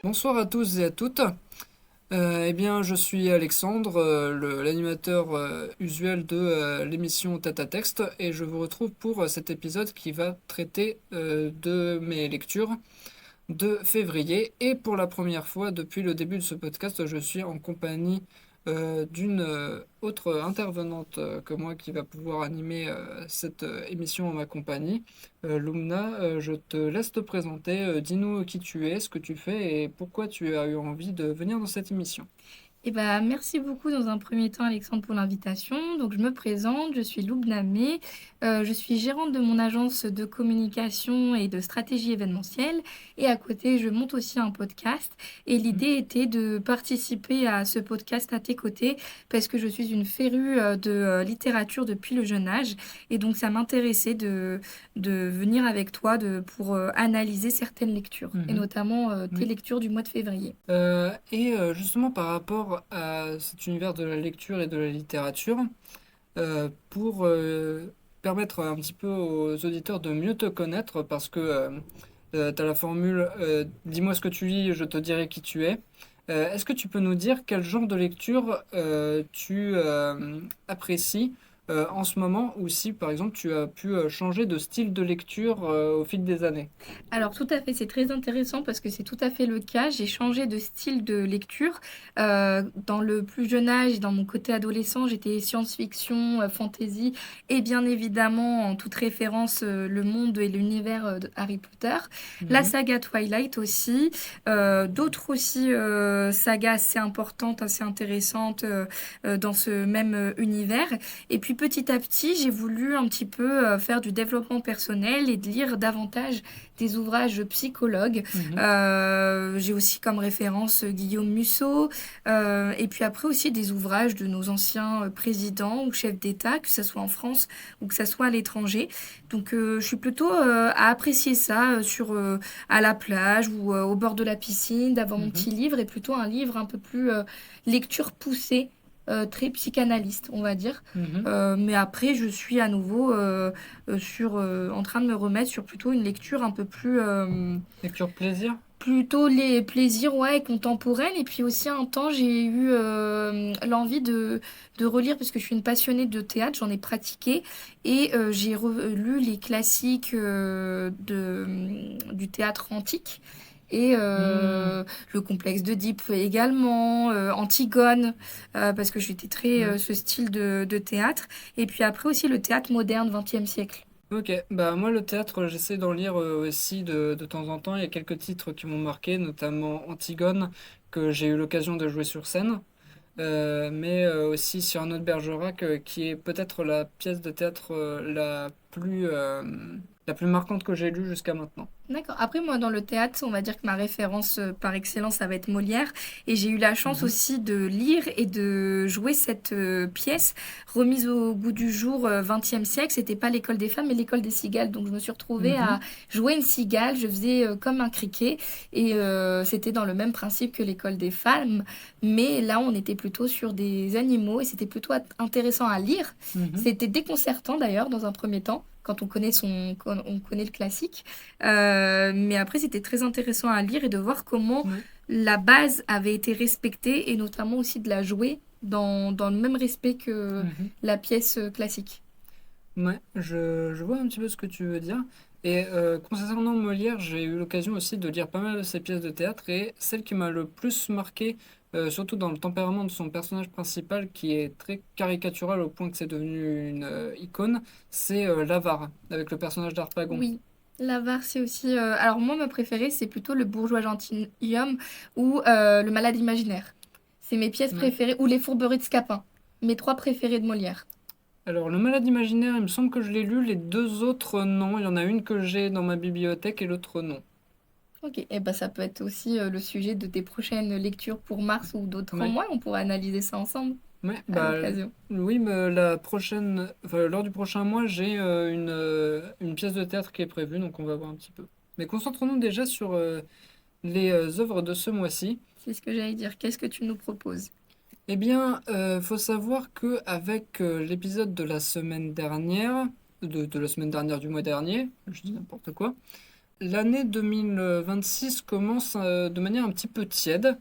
Bonsoir à tous et à toutes. Je suis Alexandre, l'animateur usuel de l'émission Tata Texte, et je vous retrouve pour cet épisode qui va traiter de mes lectures de février. Et pour la première fois depuis le début de ce podcast, je suis en compagnie d'une autre intervenante que moi qui va pouvoir animer cette émission en ma compagnie. Lumna, je te laisse te présenter. Dis-nous qui tu es, ce que tu fais et pourquoi tu as eu envie de venir dans cette émission. Merci beaucoup dans un premier temps, Alexandre, pour l'invitation. Donc, je me présente, je suis Loubna May, je suis gérante de mon agence de communication et de stratégie événementielle. Et à côté, je monte aussi un podcast. Et l'idée était de participer à ce podcast à tes côtés parce que je suis une férue de littérature depuis le jeune âge. Et donc, ça m'intéressait de venir avec toi pour analyser certaines lectures, et Mhm. notamment tes Oui. lectures du mois de février. Justement par rapport à cet univers de la lecture et de la littérature, pour permettre un petit peu aux auditeurs de mieux te connaître, parce que tu as la formule dis-moi ce que tu lis, je te dirai qui tu es. Est-ce que tu peux nous dire quel genre de lecture tu apprécies en ce moment, ou si par exemple tu as pu changer de style de lecture au fil des années? Alors tout à fait, c'est très intéressant parce que c'est tout à fait le cas. J'ai changé de style de lecture. Dans le plus jeune âge, dans mon côté adolescent, j'étais science-fiction, fantasy et bien évidemment, en toute référence, le monde et l'univers de Harry Potter. La Mhm. saga Twilight aussi. D'autres aussi sagas assez importantes, assez intéressantes dans ce même univers. Et puis petit à petit, j'ai voulu un petit peu faire du développement personnel et de lire davantage des ouvrages psychologues. Mhm. J'ai aussi comme référence Guillaume Musso, et puis après aussi des ouvrages de nos anciens présidents ou chefs d'État, que ce soit en France ou que ce soit à l'étranger. Donc je suis plutôt à apprécier ça à la plage ou au bord de la piscine, d'avoir mon Mhm. petit livre et plutôt un livre un peu plus lecture poussée. Très psychanalyste, on va dire. Mhm. Mais après, je suis à nouveau en train de me remettre sur plutôt une lecture un peu plus, Lecture plaisir? plutôt les plaisirs, ouais, contemporains. Et puis aussi, un temps, j'ai eu l'envie de relire, parce que je suis une passionnée de théâtre, j'en ai pratiqué. Et j'ai relu les classiques du théâtre antique. Et Hmm. le complexe d'Oedipe également, Antigone, parce que j'étais très Ouais. ce style de théâtre. Et puis après aussi le théâtre moderne, 20e siècle. Ok, bah moi le théâtre j'essaie d'en lire aussi de temps en temps. Il y a quelques titres qui m'ont marqué, notamment Antigone, que j'ai eu l'occasion de jouer sur scène. Mais aussi Cyrano de Bergerac, qui est peut-être la pièce de théâtre la plus marquante que j'ai lue jusqu'à maintenant. D'accord. Après, moi, dans le théâtre, on va dire que ma référence par excellence, ça va être Molière. Et j'ai eu la chance Mhm. aussi de lire et de jouer cette pièce remise au goût du jour 20e siècle. C'était pas l'école des femmes, mais l'école des cigales. Donc, je me suis retrouvée à Mhm. jouer une cigale. Je faisais comme un criquet. Et c'était dans le même principe que l'école des femmes. Mais là, on était plutôt sur des animaux et c'était plutôt intéressant à lire. Mhm. C'était déconcertant d'ailleurs, dans un premier temps, quand on connaît le classique. Mais après, c'était très intéressant à lire et de voir comment Ouais. la base avait été respectée et notamment aussi de la jouer dans le même respect que Mhm. la pièce classique. Ouais, je vois un petit peu ce que tu veux dire. Et concernant Molière, j'ai eu l'occasion aussi de lire pas mal de ses pièces de théâtre, et celle qui m'a le plus marqué, surtout dans le tempérament de son personnage principal, qui est très caricatural au point que c'est devenu une icône, c'est l'Avare, avec le personnage d'Harpagon. Oui, l'avare, c'est aussi... Alors moi, ma préférée, c'est plutôt le bourgeois gentilhomme ou le malade imaginaire. C'est mes pièces Ouais. préférées, ou les fourberies de Scapin. Mes trois préférées de Molière. Alors, Le Malade imaginaire, il me semble que je l'ai lu, les deux autres non. Il y en a une que j'ai dans ma bibliothèque et l'autre non. Ok, et ben ça peut être aussi le sujet de tes prochaines lectures pour mars ou d'autres Ouais. mois. On pourra analyser ça ensemble Ouais, à bah l'occasion. oui, mais lors du prochain mois, j'ai une pièce de théâtre qui est prévue, donc on va voir un petit peu. Mais concentrons-nous déjà sur les œuvres de ce mois-ci. C'est ce que j'allais dire. Qu'est-ce que tu nous proposes? Eh bien, faut savoir que avec l'épisode de la semaine dernière, de la semaine dernière du mois dernier, je dis n'importe quoi, l'année 2026 commence de manière un petit peu tiède.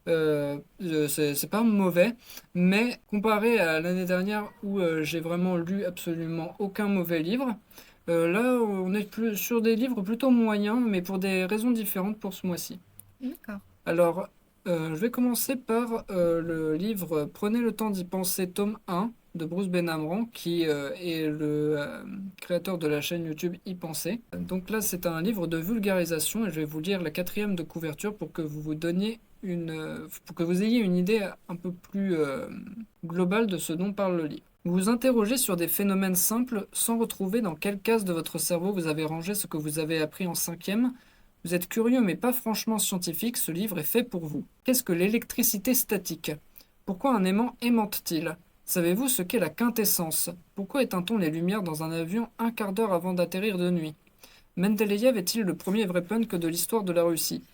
C'est pas mauvais, mais comparé à l'année dernière où j'ai vraiment lu absolument aucun mauvais livre, là on est plus sur des livres plutôt moyens, mais pour des raisons différentes pour ce mois-ci. D'accord. Alors, je vais commencer par le livre Prenez le temps d'y penser, tome 1 de Bruce Benamran, qui est le créateur de la chaîne YouTube Y penser. Donc là, c'est un livre de vulgarisation et je vais vous lire la 4e de couverture pour que vous vous donniez pour que vous ayez une idée un peu plus globale de ce dont parle le livre. Vous vous interrogez sur des phénomènes simples sans retrouver dans quelle case de votre cerveau vous avez rangé ce que vous avez appris en 5e. Vous êtes curieux mais pas franchement scientifique, ce livre est fait pour vous. Qu'est-ce que l'électricité statique? Pourquoi un aimant aimante-t-il? Savez-vous ce qu'est la quintessence? Pourquoi éteint-on les lumières dans un avion un quart d'heure avant d'atterrir de nuit? Mendeleïev est-il le premier vrai punk de l'histoire de la Russie?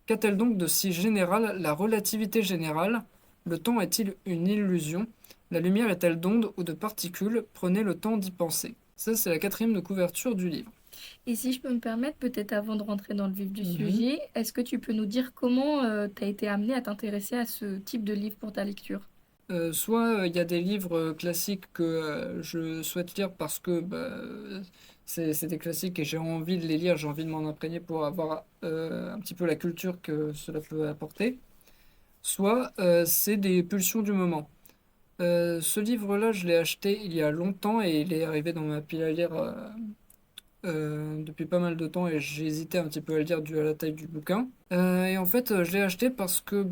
Qu'a-t-elle donc de si général la relativité générale? Le temps est-il une illusion? La lumière est-elle d'onde ou de particules? Prenez le temps d'y penser. Ça, c'est la 4e de couverture du livre. Et si je peux me permettre, peut-être avant de rentrer dans le vif du Mhm. sujet, est-ce que tu peux nous dire comment tu as été amené à t'intéresser à ce type de livre pour ta lecture? Soit il y a des livres classiques que je souhaite lire parce que c'est des classiques et j'ai envie de les lire, j'ai envie de m'en imprégner pour avoir un petit peu la culture que cela peut apporter. Soit c'est des pulsions du moment. Ce livre-là, je l'ai acheté il y a longtemps et il est arrivé dans ma pile à lire depuis pas mal de temps et j'ai hésité un petit peu à le lire dû à la taille du bouquin. Et en fait, je l'ai acheté parce que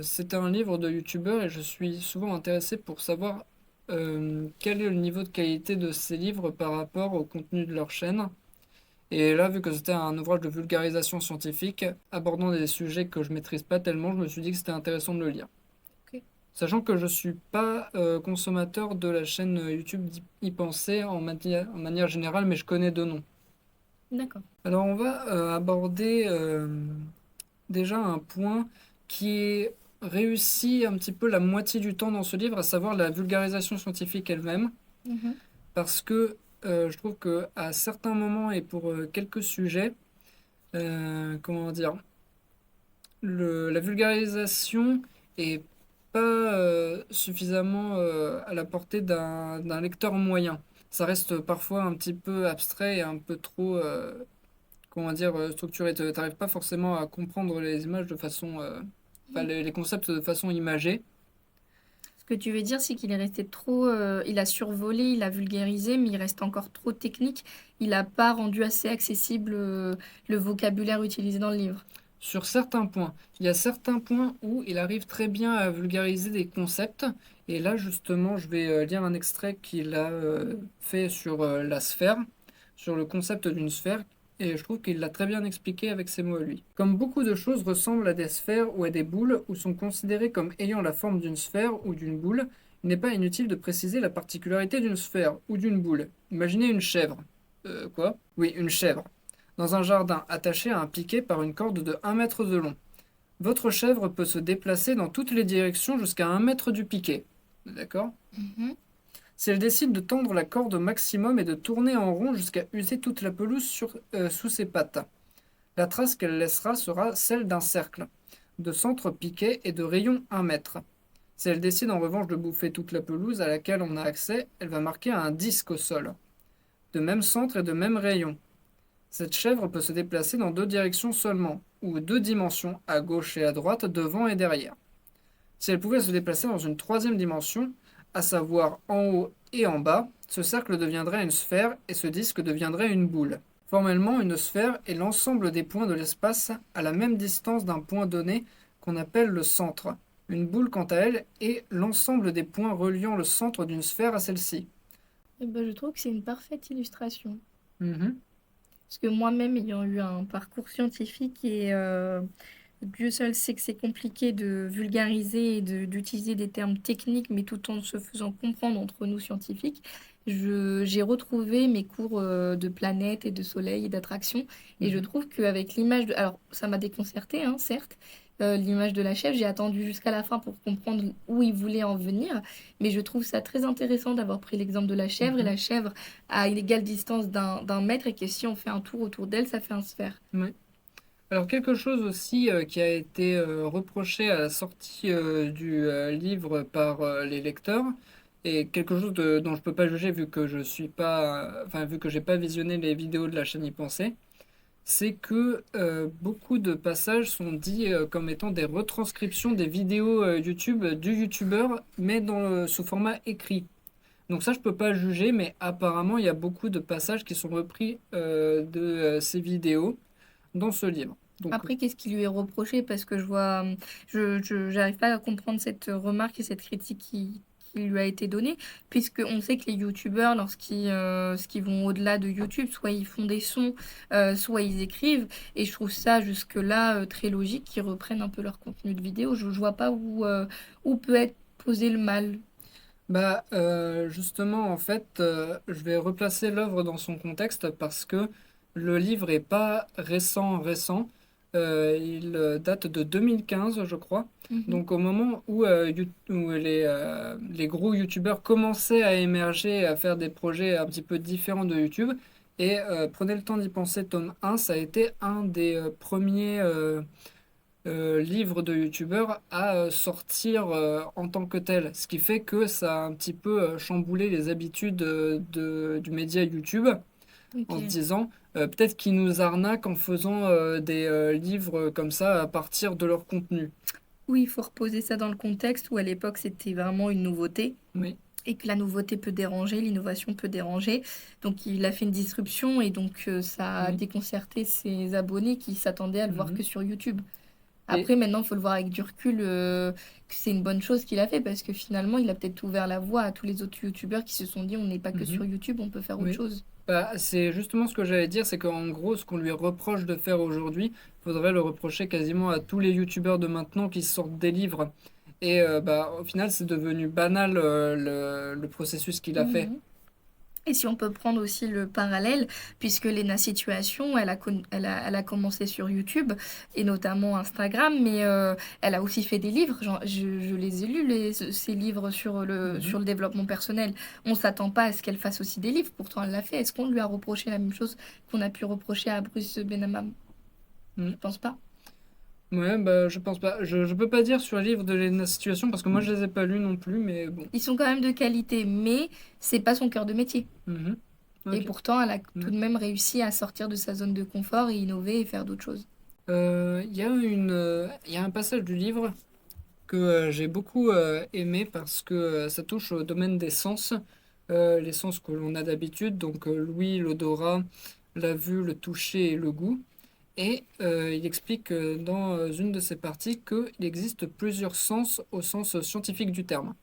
c'était un livre de youtubeur et je suis souvent intéressé pour savoir quel est le niveau de qualité de ces livres par rapport au contenu de leur chaîne. Et là, vu que c'était un ouvrage de vulgarisation scientifique abordant des sujets que je maîtrise pas tellement, je me suis dit que c'était intéressant de le lire. Ok. Sachant que je suis pas consommateur de la chaîne YouTube d'Y penser en manière générale, mais je connais deux noms. D'accord. Alors on va aborder déjà un point qui est réussi un petit peu la moitié du temps dans ce livre, à savoir la vulgarisation scientifique elle-même, Mhm. parce que je trouve que à certains moments et pour quelques sujets, comment dire, la vulgarisation est pas suffisamment à la portée d'un lecteur moyen. Ça reste parfois un petit peu abstrait et un peu trop, comment dire, structuré. Tu n'arrives pas forcément à comprendre les images de façon, enfin, les concepts de façon imagée. Ce que tu veux dire, c'est qu'il est resté trop, il a survolé, il a vulgarisé, mais il reste encore trop technique. Il n'a pas rendu assez accessible le vocabulaire utilisé dans le livre. Sur certains points, il y a certains points où il arrive très bien à vulgariser des concepts. Et là, justement, je vais lire un extrait qu'il a fait sur la sphère, sur le concept d'une sphère. Et je trouve qu'il l'a très bien expliqué avec ses mots à lui. Comme beaucoup de choses ressemblent à des sphères ou à des boules, ou sont considérées comme ayant la forme d'une sphère ou d'une boule, il n'est pas inutile de préciser la particularité d'une sphère ou d'une boule. Imaginez une chèvre. Quoi? Oui, une chèvre dans un jardin attaché à un piquet par une corde de 1 mètre de long. Votre chèvre peut se déplacer dans toutes les directions jusqu'à 1 mètre du piquet. D'accord? Mhm. Si elle décide de tendre la corde au maximum et de tourner en rond jusqu'à user toute la pelouse sous ses pattes, la trace qu'elle laissera sera celle d'un cercle, de centre piqué et de rayon 1 mètre. Si elle décide en revanche de bouffer toute la pelouse à laquelle on a accès, elle va marquer un disque au sol, de même centre et de même rayon. Cette chèvre peut se déplacer dans 2 directions seulement, ou 2 dimensions, à gauche et à droite, devant et derrière. Si elle pouvait se déplacer dans une 3e dimension, à savoir en haut et en bas, ce cercle deviendrait une sphère et ce disque deviendrait une boule. Formellement, une sphère est l'ensemble des points de l'espace à la même distance d'un point donné qu'on appelle le centre. Une boule, quant à elle, est l'ensemble des points reliant le centre d'une sphère à celle-ci. Eh ben, je trouve que c'est une parfaite illustration. Mhm. Parce que moi-même, ayant eu un parcours scientifique et Dieu seul sait que c'est compliqué de vulgariser et d'utiliser des termes techniques, mais tout en se faisant comprendre entre nous scientifiques, j'ai retrouvé mes cours de planètes et de soleil et d'attraction. Et je Mhm. trouve qu'avec l'image de... Alors, ça m'a déconcerté, hein, certes, l'image de la chèvre. J'ai attendu jusqu'à la fin pour comprendre où il voulait en venir, mais je trouve ça très intéressant d'avoir pris l'exemple de la chèvre, et Mhm. la chèvre à une égale distance d'un mètre, et que si on fait un tour autour d'elle, ça fait un sphère. Ouais. Alors quelque chose aussi qui a été reproché à la sortie du livre par les lecteurs, et quelque chose dont je peux pas juger vu que je suis pas, enfin vu que j'ai pas visionné les vidéos de la chaîne Y Penser, c'est que beaucoup de passages sont dits comme étant des retranscriptions des vidéos YouTube du YouTubeur, mais sous format écrit. Donc ça, je peux pas juger, mais apparemment, il y a beaucoup de passages qui sont repris de ces vidéos dans ce livre. Donc, Après, qu'est-ce qui lui est reproché? Parce que je vois, j'arrive pas à comprendre cette remarque et cette critique qui lui a été donnée, puisque on sait que les youtubeurs, lorsqu'ils vont au-delà de YouTube, soit ils font des sons, soit ils écrivent, et je trouve ça jusque-là très logique qu'ils reprennent un peu leur contenu de vidéo. Je vois pas où peut être posé le mal. justement, en fait, je vais replacer l'œuvre dans son contexte parce que le livre est pas récent. Il date de 2015, je crois. Mhm. Donc, au moment où, où les gros YouTubeurs commençaient à émerger, à faire des projets un petit peu différents de YouTube, et prenez le temps d'y penser, tome 1, ça a été un des premiers livre de youtubeur à sortir en tant que tel. Ce qui fait que ça a un petit peu chamboulé les habitudes du média YouTube en se Ok. disant peut-être qu'ils nous arnaquent en faisant des livres comme ça à partir de leur contenu. Oui, il faut reposer ça dans le contexte où à l'époque c'était vraiment une nouveauté, Oui. et que la nouveauté peut déranger, l'innovation peut déranger. Donc il a fait une disruption, et donc ça a Oui. déconcerté ses abonnés qui s'attendaient à le voir Mhm. que sur YouTube. Et Après, maintenant, il faut le voir avec du recul, que c'est une bonne chose qu'il a fait, parce que finalement, il a peut-être ouvert la voie à tous les autres YouTubeurs qui se sont dit, on n'est pas que sur mhm. YouTube, on peut faire autre Oui. chose. C'est justement ce que j'allais dire, c'est qu'en gros, ce qu'on lui reproche de faire aujourd'hui, faudrait le reprocher quasiment à tous les youtubeurs de maintenant qui sortent des livres. Et au final, c'est devenu banal le processus qu'il a fait. Mhm. Et si on peut prendre aussi le parallèle, puisque Lena Situation, elle a commencé sur YouTube et notamment Instagram, mais elle a aussi fait des livres. Genre, je les ai lus, ces livres Mhm. sur le développement personnel. On ne s'attend pas à ce qu'elle fasse aussi des livres, pourtant elle l'a fait. Est-ce qu'on lui a reproché la même chose qu'on a pu reprocher à Bruce Benamam? Je Mhm. pense pas. Ouais, je pense pas. Je peux pas dire sur les livres de la situation parce que moi je les ai pas lus non plus, mais bon. Ils sont quand même de qualité, mais c'est pas son cœur de métier. Mhm. Et Ok. pourtant, elle a tout Mhm. de même réussi à sortir de sa zone de confort et innover et faire d'autres choses. Il y a un passage du livre que j'ai beaucoup aimé parce que ça touche au domaine des sens, les sens que l'on a d'habitude, donc l'ouïe, l'odorat, la vue, le toucher et le goût. Et il explique dans une de ses parties qu'il existe plusieurs sens au sens scientifique du terme.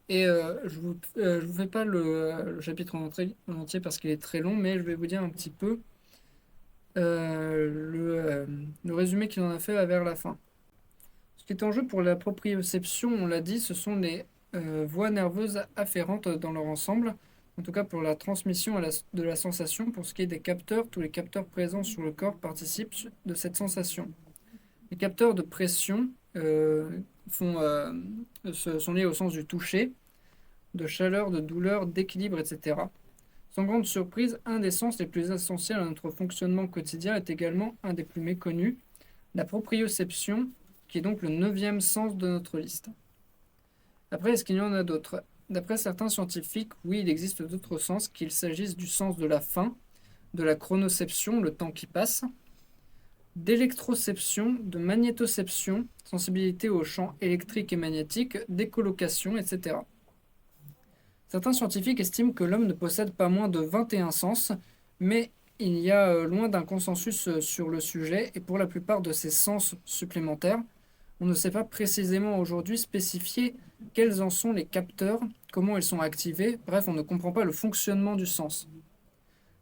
Et je vous fais pas le chapitre en entier parce qu'il est très long, mais je vais vous dire un petit peu le résumé qu'il en a fait vers la fin. Ce qui est en jeu pour la proprioception, on l'a dit, ce sont les voies nerveuses afférentes dans leur ensemble, en tout cas pour la transmission de la sensation. Pour ce qui est des capteurs, tous les capteurs présents sur le corps participent de cette sensation. Les capteurs de pression font, sont liés au sens du toucher, de chaleur, de douleur, d'équilibre, etc. Sans grande surprise, un des sens les plus essentiels à notre fonctionnement quotidien est également un des plus méconnus, la proprioception, qui est donc le neuvième sens de notre liste. Après, est-ce qu'il y en a d'autres? D'après certains scientifiques, oui, il existe d'autres sens, qu'il s'agisse du sens de la faim, de la chronoception, le temps qui passe, d'électroception, de magnétoception, sensibilité aux champs électriques et magnétiques, d'écholocation, etc. Certains scientifiques estiment que l'homme ne possède pas moins de 21 sens, mais il y a loin d'un consensus sur le sujet, et pour la plupart de ces sens supplémentaires, on ne sait pas précisément aujourd'hui spécifier quels en sont les capteurs, comment ils sont activés, bref, on ne comprend pas le fonctionnement du sens.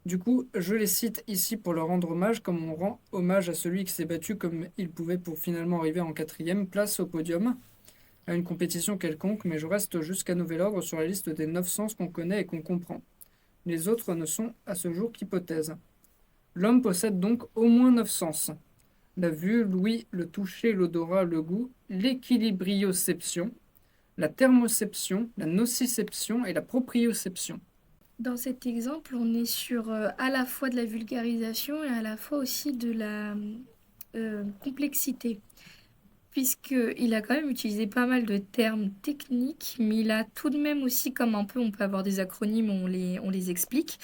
Du coup, je les cite ici pour leur rendre hommage, comme on rend hommage à celui qui s'est battu comme il pouvait pour finalement arriver en quatrième place au podium à une compétition quelconque, mais je reste jusqu'à nouvel ordre sur la liste des 9 sens qu'on connaît et qu'on comprend. Les autres ne sont à ce jour qu'hypothèses. L'homme possède donc au moins 9 sens. la vue, l'ouïe, le toucher, l'odorat, le goût, l'équilibrioception, la thermoception, la nociception et la proprioception. Dans cet exemple, on est sur à la fois de la vulgarisation et à la fois aussi de la complexité, puisqu'il a quand même utilisé pas mal de termes techniques, mais il a tout de même aussi, comme un peu, on peut avoir des acronymes, on les explique.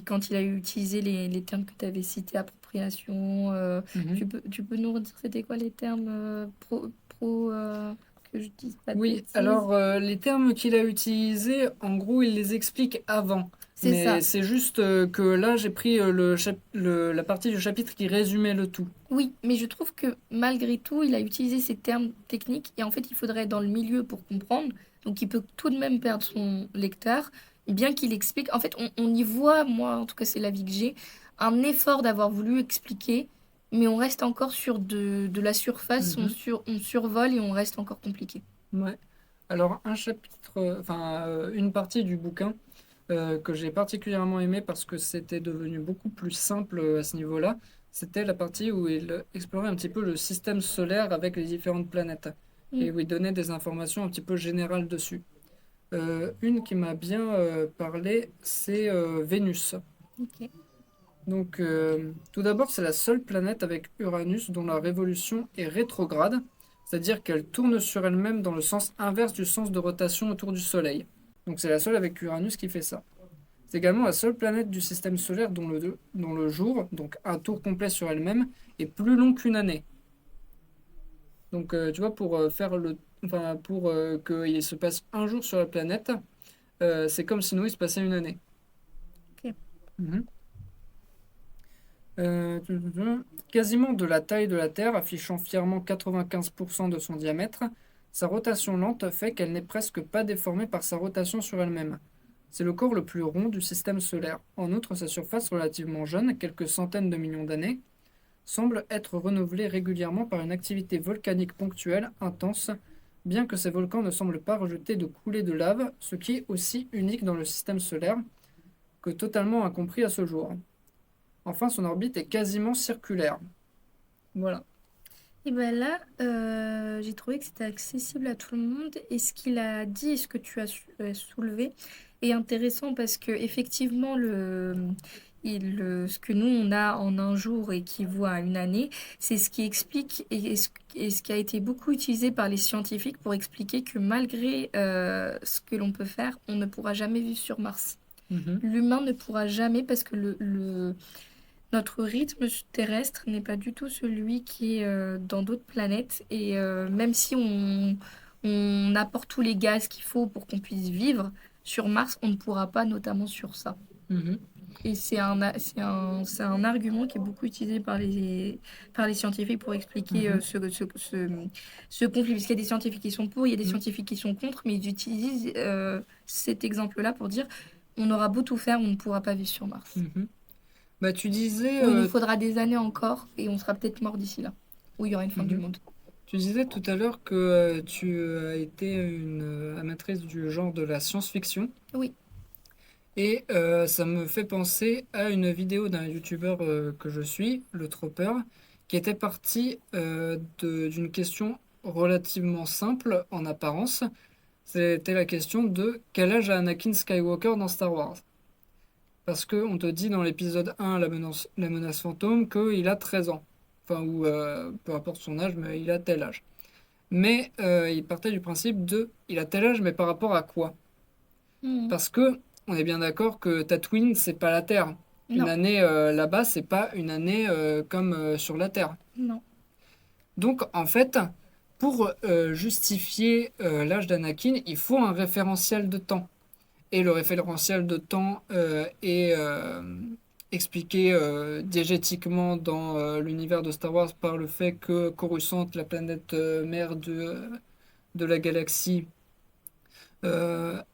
Quand il a utilisé les termes que tu avais cités, appropriation, Mhm. tu peux nous redire c'était quoi les termes que je dise pas de Oui, bêtises. alors les termes qu'il a utilisés, en gros, il les explique avant. C'est Mais ça. c'est juste que là, j'ai pris la partie du chapitre qui résumait le tout. Oui, mais je trouve que malgré tout, il a utilisé ces termes techniques et en fait, il faudrait être dans le milieu pour comprendre. Donc, il peut tout de même perdre son lecteur, bien qu'il explique. En fait, on y voit, moi, en tout cas, c'est l'avis que j'ai, un effort d'avoir voulu expliquer, mais on reste encore sur de la surface, Mhm. on survole et on reste encore compliqué. Ouais. Alors, un chapitre, une partie du bouquin que j'ai particulièrement aimé parce que c'était devenu beaucoup plus simple à ce niveau-là, c'était la partie où il explorait un petit peu le système solaire avec les différentes planètes Mm, et où il donnait des informations un petit peu générales dessus. Une qui m'a bien parlé, c'est Vénus. ok. Donc, tout d'abord, c'est la seule planète avec Uranus dont la révolution est rétrograde, c'est-à-dire qu'elle tourne sur elle-même dans le sens inverse du sens de rotation autour du Soleil. Donc, c'est la seule avec Uranus qui fait ça. C'est également la seule planète du système solaire dont le jour, donc un tour complet sur elle-même, est plus long qu'une année. Donc, tu vois, pour qu'il se passe un jour sur la planète, c'est comme si nous, il se passait une année. Ok. Mhm. Quasiment de la taille de la Terre, affichant fièrement 95% de son diamètre, sa rotation lente fait qu'elle n'est presque pas déformée par sa rotation sur elle-même. C'est le corps le plus rond du système solaire. En outre, sa surface relativement jeune, quelques centaines de millions d'années, semble être renouvelée régulièrement par une activité volcanique ponctuelle, intense, bien que ces volcans ne semblent pas rejeter de coulées de lave, ce qui est aussi unique dans le système solaire que totalement incompris à ce jour. Enfin, son orbite est quasiment circulaire. Voilà. Et ben là, j'ai trouvé que c'était accessible à tout le monde. Et ce qu'il a dit et ce que tu as soulevé est intéressant parce que effectivement, ce que nous on a en un jour et qui voit à une année, c'est ce qui explique et ce qui a été beaucoup utilisé par les scientifiques pour expliquer que malgré ce que l'on peut faire, on ne pourra jamais vivre sur Mars. Mhm, L'humain ne pourra jamais parce que notre rythme terrestre n'est pas du tout celui qui est dans d'autres planètes. Et même si on apporte tous les gaz qu'il faut pour qu'on puisse vivre sur Mars, on ne pourra pas, notamment sur ça. mhm, Et c'est un argument qui est beaucoup utilisé par les scientifiques pour expliquer mhm, ce conflit. Parce qu'il y a des scientifiques qui sont pour, il y a des mhm, scientifiques qui sont contre, mais ils utilisent cet exemple-là pour dire on aura beau tout faire, on ne pourra pas vivre sur Mars. mhm. Bah, tu disais, Où il nous faudra des années encore et on sera peut-être mort d'ici là, où il y aura une fin du mhm. monde. Tu disais tout à l'heure que tu as été une amatrice du genre de la science-fiction. Oui. Et ça me fait penser à une vidéo d'un youtubeur que je suis, le Tropper, qui était parti d'une question relativement simple en apparence. C'était la question de quel âge a Anakin Skywalker dans Star Wars? Parce qu'on te dit dans l'épisode 1, la menace fantôme, qu'il a 13 ans. Enfin, ou peu importe son âge, mais il a tel âge. Mais il partait du principe de il a tel âge, mais par rapport à quoi? Mhm. Parce que on est bien d'accord que Tatooine, c'est pas la Terre. Une Non, année là-bas, c'est pas une année comme sur la Terre. non. Donc, en fait, pour justifier l'âge d'Anakin, il faut un référentiel de temps. Et le référentiel de temps est expliqué diégétiquement dans l'univers de Star Wars par le fait que Coruscant, la planète mère de la galaxie, a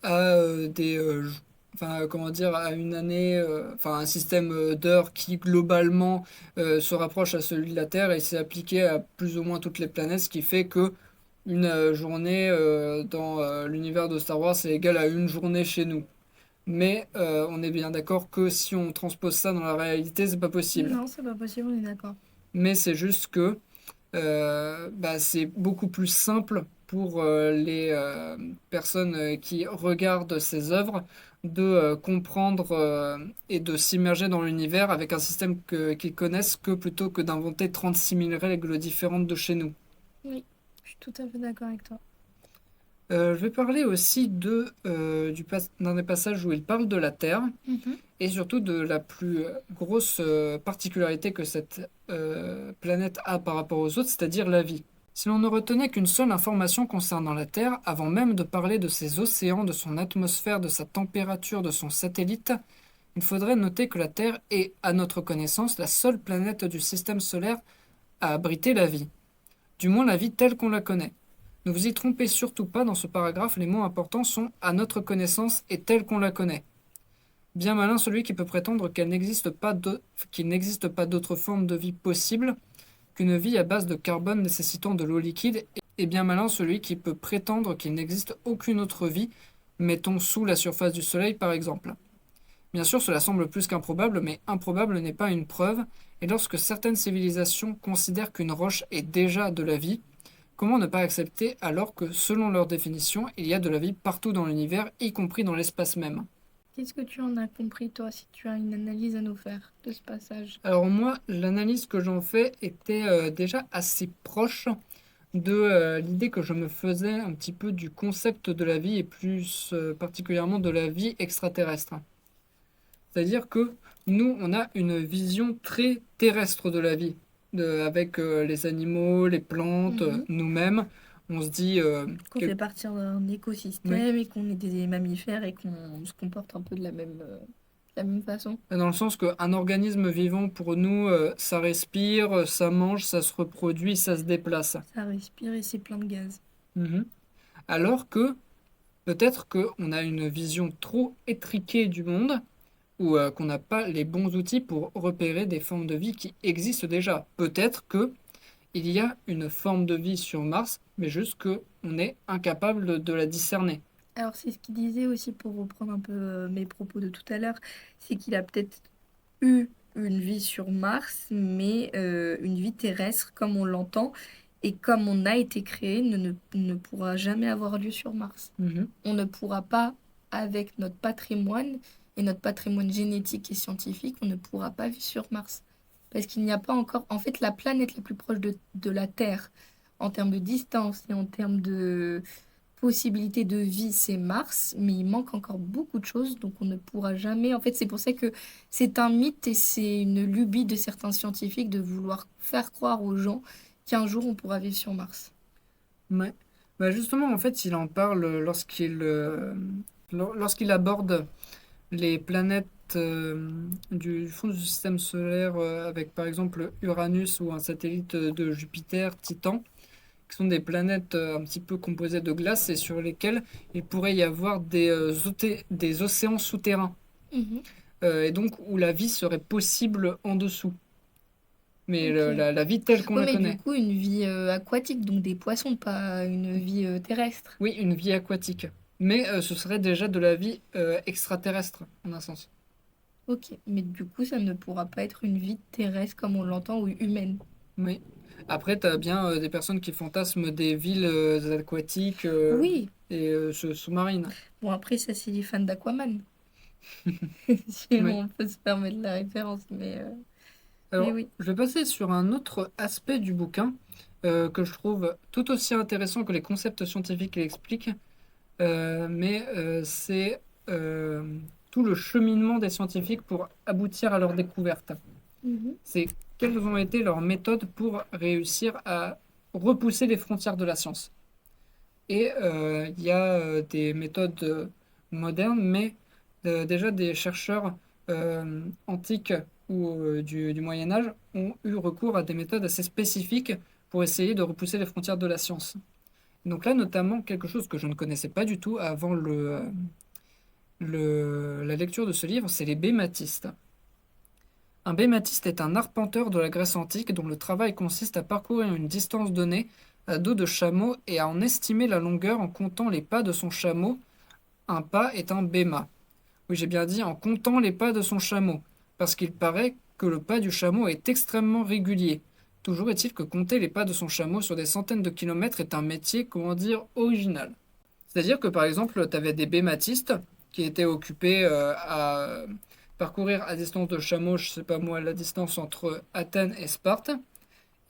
enfin, comment dire, à une année, enfin, un système d'heures qui globalement se rapproche à celui de la Terre et s'est appliqué à plus ou moins toutes les planètes, ce qui fait que une journée dans l'univers de Star Wars est égale à une journée chez nous. Mais on est bien d'accord que si on transpose ça dans la réalité, c'est pas possible. Non, c'est pas possible, on est d'accord. mais c'est juste que c'est beaucoup plus simple pour les personnes qui regardent ces œuvres de comprendre et de s'immerger dans l'univers avec un système qu'ils connaissent que plutôt que d'inventer 36 000 règles différentes de chez nous. Oui, je suis tout à fait d'accord avec toi. Je vais parler aussi d'un des passages où il parle de la Terre Mhm. et surtout de la plus grosse particularité que cette planète a par rapport aux autres, c'est-à-dire la vie. Si l'on ne retenait qu'une seule information concernant la Terre, avant même de parler de ses océans, de son atmosphère, de sa température, de son satellite, il faudrait noter que la Terre est, à notre connaissance, la seule planète du système solaire à abriter la vie. Du moins la vie telle qu'on la connaît. Ne vous y trompez surtout pas, dans ce paragraphe, les mots importants sont à notre connaissance et telle qu'on la connaît. Bien malin celui qui peut prétendre qu'il n'existe pas d'autre forme de vie possible qu'une vie à base de carbone nécessitant de l'eau liquide, et bien malin celui qui peut prétendre qu'il n'existe aucune autre vie, mettons sous la surface du Soleil par exemple. Bien sûr, cela semble plus qu'improbable, mais improbable n'est pas une preuve, et lorsque certaines civilisations considèrent qu'une roche est déjà de la vie, comment ne pas accepter alors que, selon leur définition, il y a de la vie partout dans l'univers, y compris dans l'espace même? Qu'est-ce que tu en as compris, toi, si tu as une analyse à nous faire de ce passage? Alors moi, l'analyse que j'en fais était déjà assez proche de l'idée que je me faisais un petit peu du concept de la vie et plus particulièrement de la vie extraterrestre. C'est-à-dire que nous, on a une vision très terrestre de la vie, avec les animaux, les plantes, Mhm. nous-mêmes. On se dit Qu'on fait partie d'un oui, écosystème et qu'on est des mammifères et qu'on se comporte un peu de la même façon. dans le sens qu'un organisme vivant pour nous, ça respire, ça mange, ça se reproduit, ça se déplace. Ça respire et c'est plein de gaz. Mhm. Alors que peut-être qu'on a une vision trop étriquée du monde ou qu'on n'a pas les bons outils pour repérer des formes de vie qui existent déjà. Peut-être que il y a une forme de vie sur Mars, mais juste qu'on est incapable de la discerner. Alors, c'est ce qu'il disait aussi, pour reprendre un peu mes propos de tout à l'heure, c'est qu'il a peut-être eu une vie sur Mars, mais une vie terrestre comme on l'entend et comme on a été créé ne pourra jamais avoir lieu sur Mars. Mhm. On ne pourra pas, avec notre patrimoine et notre patrimoine génétique et scientifique, on ne pourra pas vivre sur Mars. Parce qu'il n'y a pas encore... En fait, la planète la plus proche de la Terre, en termes de distance et en termes de possibilité de vie, c'est Mars, mais il manque encore beaucoup de choses, donc on ne pourra jamais... En fait, c'est pour ça que c'est un mythe et c'est une lubie de certains scientifiques de vouloir faire croire aux gens qu'un jour on pourra vivre sur Mars. Ouais. Bah justement, en fait, il en parle lorsqu'il aborde les planètes du fond du système solaire avec par exemple Uranus ou un satellite de Jupiter, Titan, qui sont des planètes un petit peu composées de glace et sur lesquelles il pourrait y avoir des océans souterrains, Mhm. et donc où la vie serait possible en dessous, mais Ok. la vie telle qu'on Oui, la mais du connaît. coup, une vie aquatique, donc des poissons, pas une vie terrestre. Oui, une vie aquatique. Mais ce serait déjà de la vie extraterrestre, en un sens. Ok, mais du coup, ça ne pourra pas être une vie terrestre comme on l'entend ou humaine. Oui. Après, tu as bien des personnes qui fantasment des villes aquatiques Oui, et sous-marines. bon, après, ça, c'est les fans d'Aquaman. Si Oui. on peut se permettre la référence, mais Alors, oui. je vais passer sur un autre aspect du bouquin que je trouve tout aussi intéressant que les concepts scientifiques qu'il explique, mais c'est tout le cheminement des scientifiques pour aboutir à leur découverte. Mhm. C'est quelles ont été leurs méthodes pour réussir à repousser les frontières de la science. Et il y a des méthodes modernes, mais déjà des chercheurs antiques ou du Moyen Âge ont eu recours à des méthodes assez spécifiques pour essayer de repousser les frontières de la science. Donc là, notamment, quelque chose que je ne connaissais pas du tout avant la lecture de ce livre, c'est les bématistes. Un bématiste est un arpenteur de la Grèce antique dont le travail consiste à parcourir une distance donnée à dos de chameau et à en estimer la longueur en comptant les pas de son chameau. Un pas est un béma. Oui, j'ai bien dit en comptant les pas de son chameau, parce qu'il paraît que le pas du chameau est extrêmement régulier. Toujours est-il que compter les pas de son chameau sur des centaines de kilomètres est un métier, comment dire, original. C'est-à-dire que par exemple, tu avais des bématistes qui étaient occupés à parcourir à distance de chameau, je sais pas moi, la distance entre Athènes et Sparte.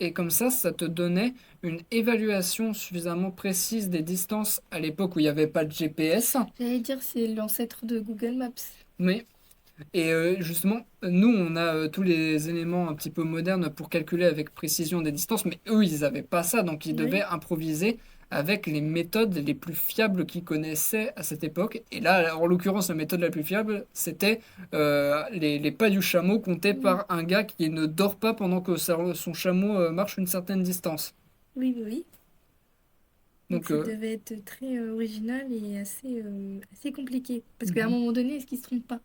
Et comme ça te donnait une évaluation suffisamment précise des distances à l'époque où il n'y avait pas de GPS. J'allais dire, c'est l'ancêtre de Google Maps. Mais, et justement, nous, on a tous les éléments un petit peu modernes pour calculer avec précision des distances, mais eux, ils n'avaient pas ça, donc ils devaient Oui, improviser avec les méthodes les plus fiables qu'ils connaissaient à cette époque. Et là, en l'occurrence, la méthode la plus fiable, c'était les pas du chameau comptés oui, par un gars qui ne dort pas pendant que son chameau marche une certaine distance. oui, oui, oui. Donc Donc, ça devait être très original et assez compliqué. Parce qu'à un mhm. moment donné, est-ce qu'il se trompe pas?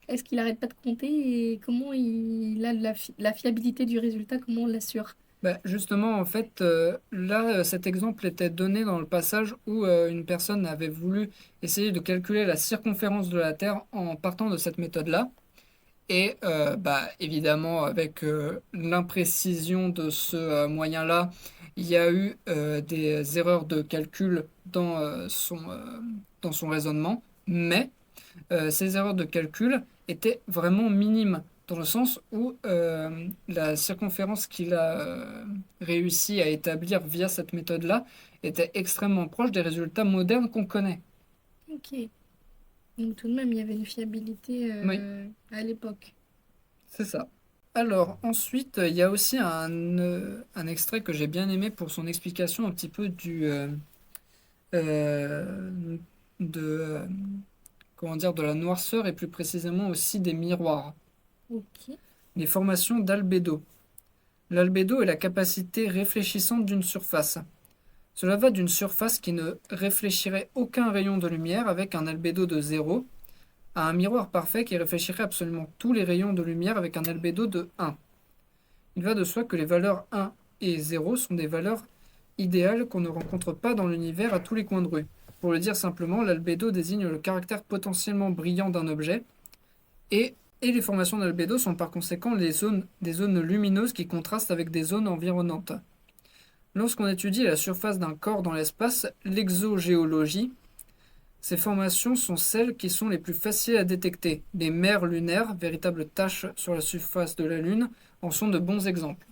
Est-ce qu'il arrête pas de compter et comment il a la fiabilité du résultat, comment on l'assure? Bah, justement, en fait, là, cet exemple était donné dans le passage où une personne avait voulu essayer de calculer la circonférence de la Terre en partant de cette méthode-là. Et bah, évidemment, avec l'imprécision de ce moyen-là, il y a eu des erreurs de calcul dans son raisonnement. Mais ces erreurs de calcul étaient vraiment minimes, dans le sens où la circonférence qu'il a réussi à établir via cette méthode-là était extrêmement proche des résultats modernes qu'on connaît. Ok. Donc tout de même, il y avait une fiabilité Oui, à l'époque. c'est ça. Alors, ensuite, il y a aussi un extrait que j'ai bien aimé pour son explication un petit peu euh, de, euh, comment dire, de la noirceur et plus précisément aussi des miroirs. Ok. Les formations d'albédo. L'albédo est la capacité réfléchissante d'une surface. Cela va d'une surface qui ne réfléchirait aucun rayon de lumière avec un albédo de 0 à un miroir parfait qui réfléchirait absolument tous les rayons de lumière avec un albédo de 1. Il va de soi que les valeurs 1 et 0 sont des valeurs idéales qu'on ne rencontre pas dans l'univers à tous les coins de rue. Pour le dire simplement, l'albédo désigne le caractère potentiellement brillant d'un objet et les formations d'albédo sont par conséquent des zones lumineuses qui contrastent avec des zones environnantes. Lorsqu'on étudie la surface d'un corps dans l'espace, l'exogéologie, ces formations sont celles qui sont les plus faciles à détecter. Les mers lunaires, véritables taches sur la surface de la Lune, en sont de bons exemples.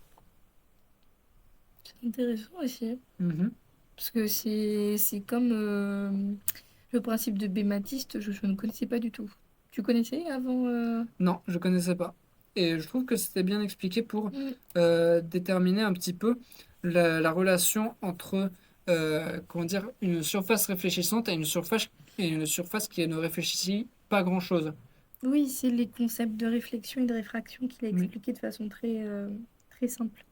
C'est intéressant aussi. Mhm. Parce que c'est comme le principe de Bématiste, je ne connaissais pas du tout. Tu connaissais avant Non, je connaissais pas. Et je trouve que c'était bien expliqué pour Mm. déterminer un petit peu la relation entre comment dire, une surface réfléchissante et une surface qui ne réfléchit pas grand-chose. Oui, c'est les concepts de réflexion et de réfraction qu'il a Oui. expliqué de façon très simple.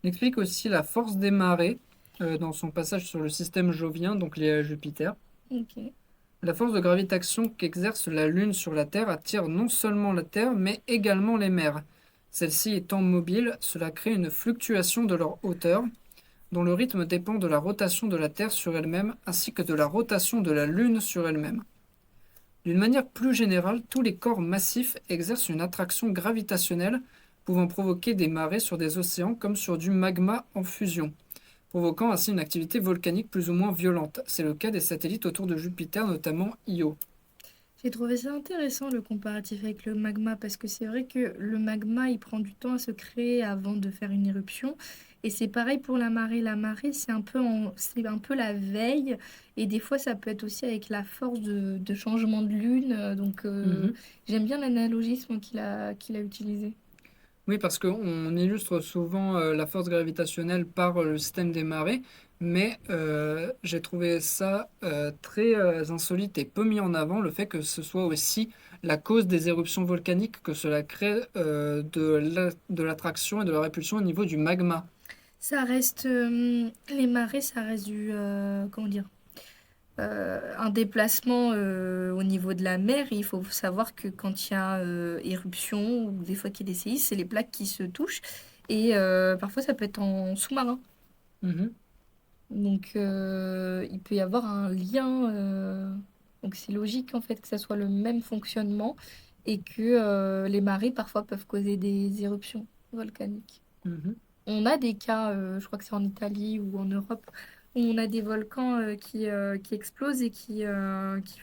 Il explique aussi la force des marées dans son passage sur le système jovien, donc lié à Jupiter. Ok. La force de gravitation qu'exerce la Lune sur la Terre attire non seulement la Terre, mais également les mers. Celles-ci étant mobiles, cela crée une fluctuation de leur hauteur, dont le rythme dépend de la rotation de la Terre sur elle-même, ainsi que de la rotation de la Lune sur elle-même. D'une manière plus générale, tous les corps massifs exercent une attraction gravitationnelle, pouvant provoquer des marées sur des océans comme sur du magma en fusion, provoquant ainsi une activité volcanique plus ou moins violente. C'est le cas des satellites autour de Jupiter, notamment Io. J'ai trouvé ça intéressant le comparatif avec le magma parce que c'est vrai que le magma il prend du temps à se créer avant de faire une éruption et c'est pareil pour la marée. La marée c'est un peu la veille et des fois ça peut être aussi avec la force de changement de lune. Donc Mhm. j'aime bien l'analogisme qu'il a utilisé. Oui, parce qu'on illustre souvent la force gravitationnelle par le système des marées, mais j'ai trouvé ça très insolite et peu mis en avant, le fait que ce soit aussi la cause des éruptions volcaniques que cela crée de l'attraction et de la répulsion au niveau du magma. Ça reste les marées, ça reste comment dire un déplacement au niveau de la mer. Et il faut savoir que quand il y a éruption ou des fois qu'il y a des séismes, c'est les plaques qui se touchent. Et parfois, ça peut être en sous-marin. Mhm. Donc, il peut y avoir un lien. Donc, c'est logique en fait que ça soit le même fonctionnement et que les marées parfois peuvent causer des éruptions volcaniques. Mhm. on a des cas, je crois que c'est en Italie ou en Europe, où on a des volcans qui explosent et qui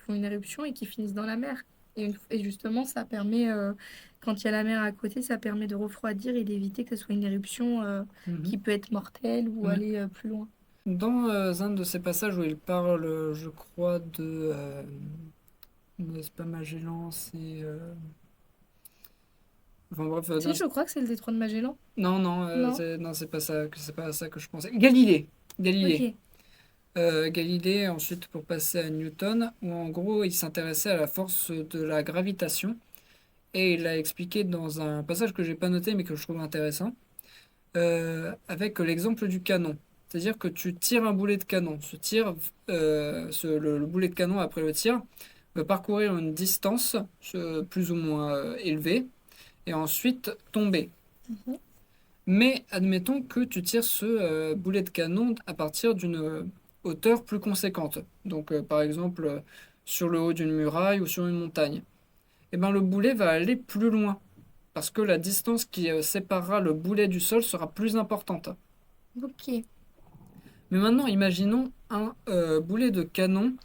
font une éruption et qui finissent dans la mer. Et justement, ça permet, quand il y a la mer à côté, ça permet de refroidir et d'éviter que ce soit une éruption Mhm. qui peut être mortelle ou Ouais. aller plus loin. Dans un de ces passages où il parle, je crois, c'est pas Magellan, c'est... Enfin bref, Si, je crois que c'est le détroit de Magellan. non, non, Non? non, c'est pas à ça que je pensais. Galilée! Galilée! Ok. Galilée, ensuite pour passer à Newton, où en gros il s'intéressait à la force de la gravitation, et il l'a expliqué dans un passage que j'ai pas noté mais que je trouve intéressant, avec l'exemple du canon. C'est-à-dire que tu tires un boulet de canon. Le boulet de canon après le tir va parcourir une distance plus ou moins élevée et ensuite tomber. Mhm. Mais admettons que tu tires ce boulet de canon à partir d'une hauteur plus conséquente. Donc par exemple sur le haut d'une muraille ou sur une montagne. Et ben le boulet va aller plus loin parce que la distance qui séparera le boulet du sol sera plus importante. Ok. Mais maintenant imaginons un boulet de canon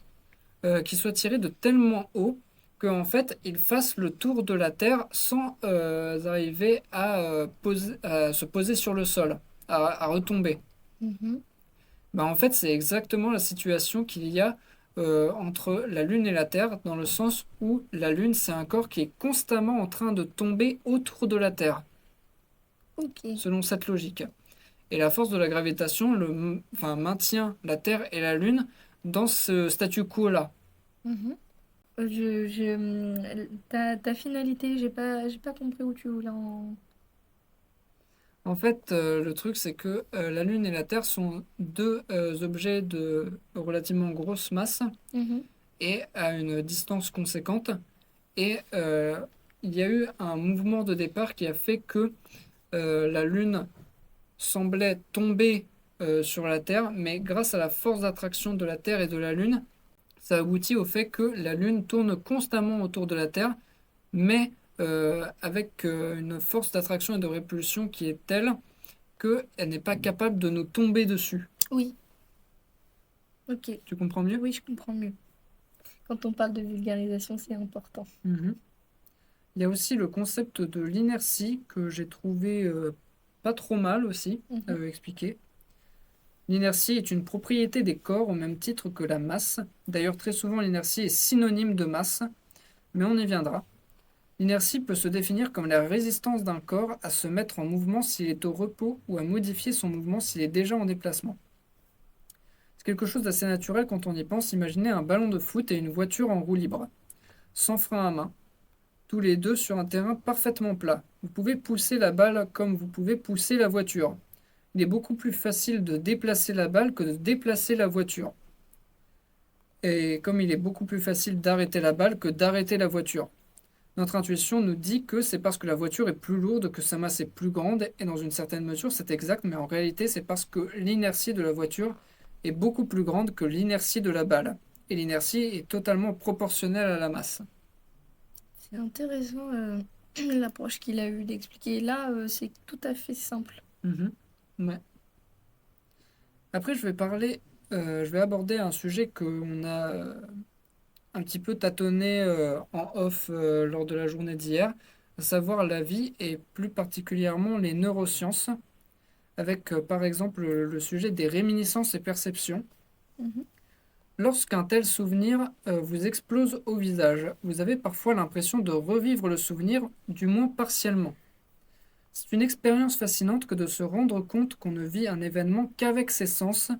qui soit tiré de tellement haut qu'en fait il fasse le tour de la Terre sans arriver à se poser sur le sol, à retomber. Mhm. Bah, en fait, c'est exactement la situation qu'il y a entre la Lune et la Terre, dans le sens où la Lune, c'est un corps qui est constamment en train de tomber autour de la Terre, Ok. selon cette logique. Et la force de la gravitation enfin, maintient la Terre et la Lune dans ce statu quo-là. Mhm. Ta finalité, j'ai pas compris où tu voulais en... En fait, le truc, c'est que la Lune et la Terre sont deux objets de relativement grosse masse Mhm. et à une distance conséquente. Et il y a eu un mouvement de départ qui a fait que la Lune semblait tomber sur la Terre, mais grâce à la force d'attraction de la Terre et de la Lune, ça aboutit au fait que la Lune tourne constamment autour de la Terre, mais avec une force d'attraction et de répulsion qui est telle qu'elle n'est pas capable de nous tomber dessus. Oui, ok. Tu comprends mieux? Oui, je comprends mieux. Quand on parle de vulgarisation, c'est important. Mhm. Il y a aussi le concept de l'inertie que j'ai trouvé pas trop mal aussi Mhm. expliqué. L'inertie est une propriété des corps au même titre que la masse. D'ailleurs, très souvent, l'inertie est synonyme de masse, mais on y viendra. L'inertie peut se définir comme la résistance d'un corps à se mettre en mouvement s'il est au repos ou à modifier son mouvement s'il est déjà en déplacement. C'est quelque chose d'assez naturel quand on y pense. Imaginez un ballon de foot et une voiture en roue libre, sans frein à main, tous les deux sur un terrain parfaitement plat. Vous pouvez pousser la balle comme vous pouvez pousser la voiture. Il est beaucoup plus facile de déplacer la balle que de déplacer la voiture. Et comme il est beaucoup plus facile d'arrêter la balle que d'arrêter la voiture. Notre intuition nous dit que c'est parce que la voiture est plus lourde que sa masse est plus grande, et dans une certaine mesure c'est exact, mais en réalité c'est parce que l'inertie de la voiture est beaucoup plus grande que l'inertie de la balle. Et l'inertie est totalement proportionnelle à la masse. C'est intéressant l'approche qu'il a eue d'expliquer. Là, c'est tout à fait simple. Mhm. Ouais. Après, je vais aborder un sujet qu'on a un petit peu tâtonné en off lors de la journée d'hier, à savoir la vie et plus particulièrement les neurosciences, avec par exemple le sujet des réminiscences et perceptions. Mhm. Lorsqu'un tel souvenir vous explose au visage, vous avez parfois l'impression de revivre le souvenir, du moins partiellement. C'est une expérience fascinante que de se rendre compte qu'on ne vit un événement qu'avec ses sens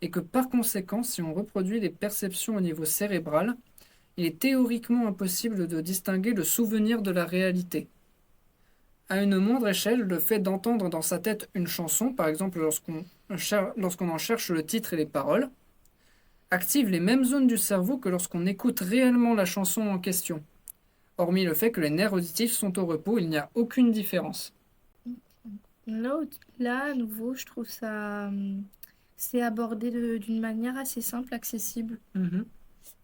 et que par conséquent, si on reproduit les perceptions au niveau cérébral, il est théoriquement impossible de distinguer le souvenir de la réalité. À une moindre échelle, le fait d'entendre dans sa tête une chanson, par exemple lorsqu'on en cherche le titre et les paroles, active les mêmes zones du cerveau que lorsqu'on écoute réellement la chanson en question. Hormis le fait que les nerfs auditifs sont au repos, il n'y a aucune différence. Là, à nouveau, je trouve ça... c'est abordé d'une manière assez simple, accessible. Mhm.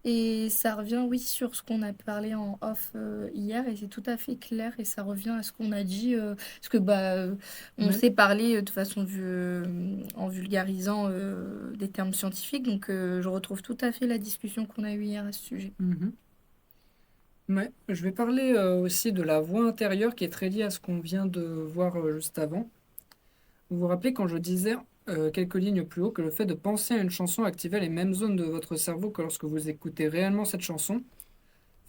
Et ça revient, oui, sur ce qu'on a parlé en off hier, et c'est tout à fait clair, et ça revient à ce qu'on a dit, parce que on Ouais. s'est parlé de façon en vulgarisant des termes scientifiques, donc je retrouve tout à fait la discussion qu'on a eue hier à ce sujet. Mhm. Ouais. Je vais parler aussi de la voix intérieure qui est très liée à ce qu'on vient de voir juste avant. Vous vous rappelez quand je disais quelques lignes plus haut que le fait de penser à une chanson activait les mêmes zones de votre cerveau que lorsque vous écoutez réellement cette chanson?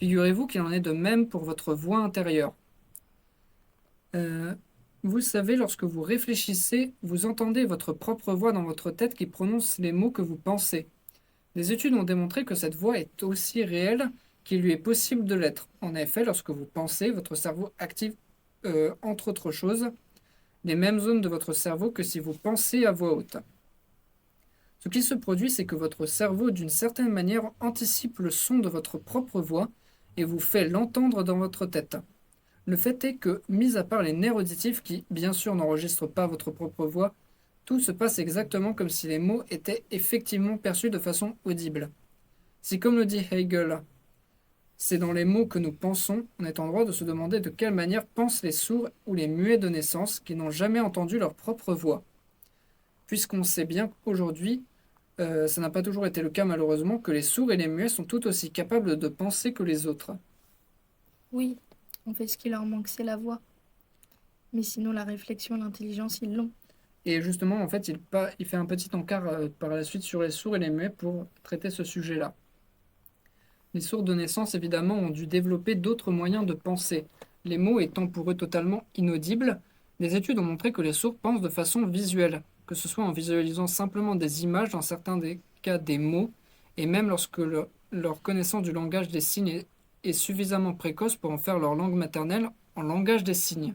Figurez-vous qu'il en est de même pour votre voix intérieure. Euh, Vous savez, lorsque vous réfléchissez, vous entendez votre propre voix dans votre tête qui prononce les mots que vous pensez. Des études ont démontré que cette voix est aussi réelle qu'il lui est possible de l'être. En effet, lorsque vous pensez, votre cerveau active, entre autres choses, les mêmes zones de votre cerveau que si vous pensez à voix haute. Ce qui se produit, c'est que votre cerveau, d'une certaine manière, anticipe le son de votre propre voix et vous fait l'entendre dans votre tête. Le fait est que, mis à part les nerfs auditifs qui, bien sûr, n'enregistrent pas votre propre voix, tout se passe exactement comme si les mots étaient effectivement perçus de façon audible. Si, comme le dit Hegel, c'est dans les mots que nous pensons, on est en droit de se demander de quelle manière pensent les sourds ou les muets de naissance qui n'ont jamais entendu leur propre voix. Puisqu'on sait bien qu'aujourd'hui, ça n'a pas toujours été le cas malheureusement, que les sourds et les muets sont tout aussi capables de penser que les autres. Oui, en fait, ce qui leur manque, c'est la voix. Mais sinon, la réflexion, l'intelligence, ils l'ont. Et justement, en fait, il fait un petit encart par la suite sur les sourds et les muets pour traiter ce sujet-là. Les sourds de naissance, évidemment, ont dû développer d'autres moyens de penser. Les mots étant pour eux totalement inaudibles, des études ont montré que les sourds pensent de façon visuelle, que ce soit en visualisant simplement des images, dans certains des cas des mots, et même lorsque leur connaissance du langage des signes est suffisamment précoce pour en faire leur langue maternelle en langage des signes.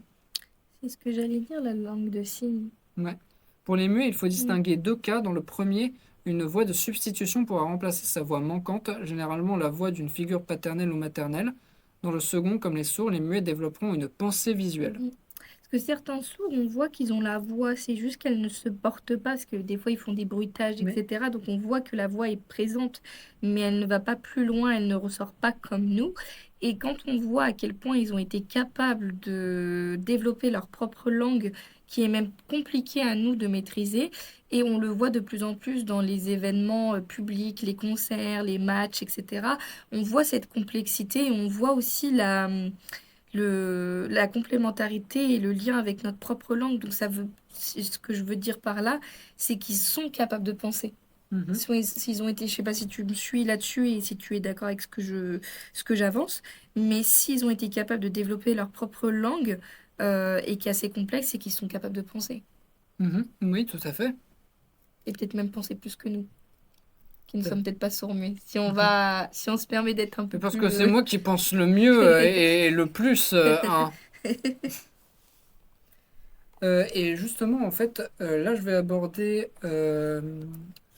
C'est ce que j'allais dire, la langue de signes. Ouais. Pour les muets, il faut Mm. distinguer deux cas. Dans le premier, une voix de substitution pourra remplacer sa voix manquante, généralement la voix d'une figure paternelle ou maternelle. Dans le second, comme les sourds, les muets développeront une pensée visuelle. Mm. Parce que certains sourds, on voit qu'ils ont la voix, c'est juste qu'elle ne se porte pas, parce que des fois ils font des bruitages, Oui. etc. Donc on voit que la voix est présente, mais elle ne va pas plus loin, elle ne ressort pas comme nous. Et quand on voit à quel point ils ont été capables de développer leur propre langue, qui est même compliquée à nous de maîtriser, et on le voit de plus en plus dans les événements publics, les concerts, les matchs, etc. On voit cette complexité et on voit aussi la complémentarité et le lien avec notre propre langue. Donc ce que je veux dire par là, c'est qu'ils sont capables de penser. Mhm. S'ils ont été, je sais pas si tu me suis là-dessus et si tu es d'accord avec ce que j'avance, mais s'ils ont été capables de développer leur propre langue et qui est assez complexe, c'est qu'ils sont capables de penser. Mhm. Oui, tout à fait. Et peut-être même penser plus que nous, qui ne Tout à fait. sommes peut-être pas sourds, mais si on se permet d'être un Mais peu parce que plus... c'est moi qui pense le mieux et le plus. Hein. Et justement, en fait, là, je vais aborder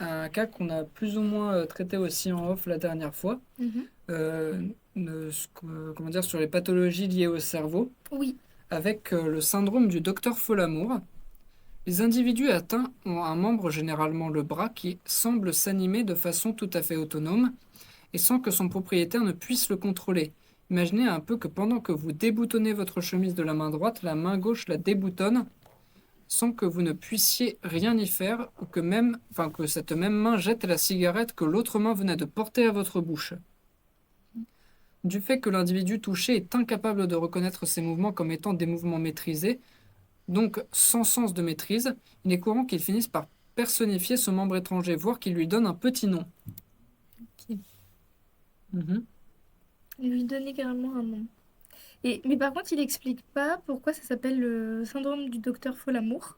un cas qu'on a plus ou moins traité aussi en off la dernière fois. Mhm. euh, Comment dire, sur les pathologies liées au cerveau, Oui, avec le syndrome du docteur Folamour. Les individus atteints ont un membre, généralement le bras, qui semble s'animer de façon tout à fait autonome et sans que son propriétaire ne puisse le contrôler. Imaginez un peu que pendant que vous déboutonnez votre chemise de la main droite, la main gauche la déboutonne sans que vous ne puissiez rien y faire ou que même, enfin, que cette même main jette la cigarette que l'autre main venait de porter à votre bouche. Du fait que l'individu touché est incapable de reconnaître ses mouvements comme étant des mouvements maîtrisés, donc sans sens de maîtrise, il est courant qu'il finisse par personnifier ce membre étranger, voire qu'il lui donne un petit nom. ok. Mhm. Lui donner carrément un nom. Mais par contre, il explique pas pourquoi ça s'appelle le syndrome du docteur Folamour.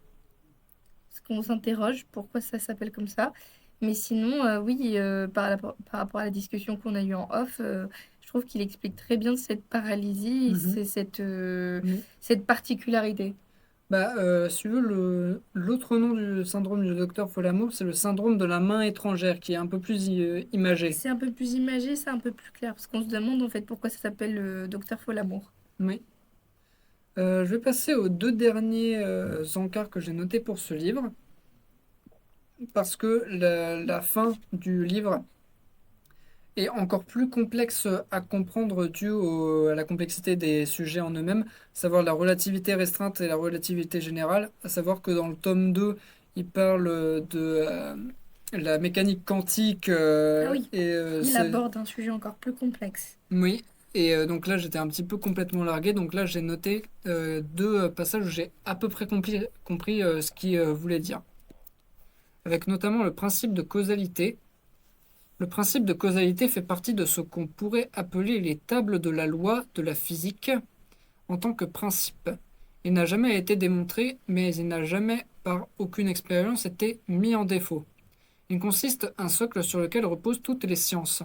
Parce qu'on s'interroge pourquoi ça s'appelle comme ça. Mais sinon, oui, par rapport à la discussion qu'on a eue en off, je trouve qu'il explique très bien cette paralysie et Mhm. Oui. cette particularité. Bah, si tu veux, l'autre nom du syndrome du docteur Folamour, c'est le syndrome de la main étrangère, qui est un peu plus imagé. C'est un peu plus imagé, c'est un peu plus clair, parce qu'on se demande en fait pourquoi ça s'appelle le docteur Folamour. Oui. Je vais passer aux deux derniers encarts que j'ai notés pour ce livre, parce que la fin du livre et encore plus complexe à comprendre dû à la complexité des sujets en eux-mêmes, savoir la relativité restreinte et la relativité générale, à savoir que dans le tome 2, il parle de la mécanique quantique Ah oui, et il aborde un sujet encore plus complexe. oui, et donc là j'étais un petit peu complètement largué, donc là j'ai noté deux passages où j'ai à peu près compris ce qu'il voulait dire, avec notamment le principe de causalité. Le principe de causalité fait partie de ce qu'on pourrait appeler les tables de la loi de la physique en tant que principe. Il n'a jamais été démontré, mais il n'a jamais, par aucune expérience, été mis en défaut. Il consiste un socle sur lequel reposent toutes les sciences.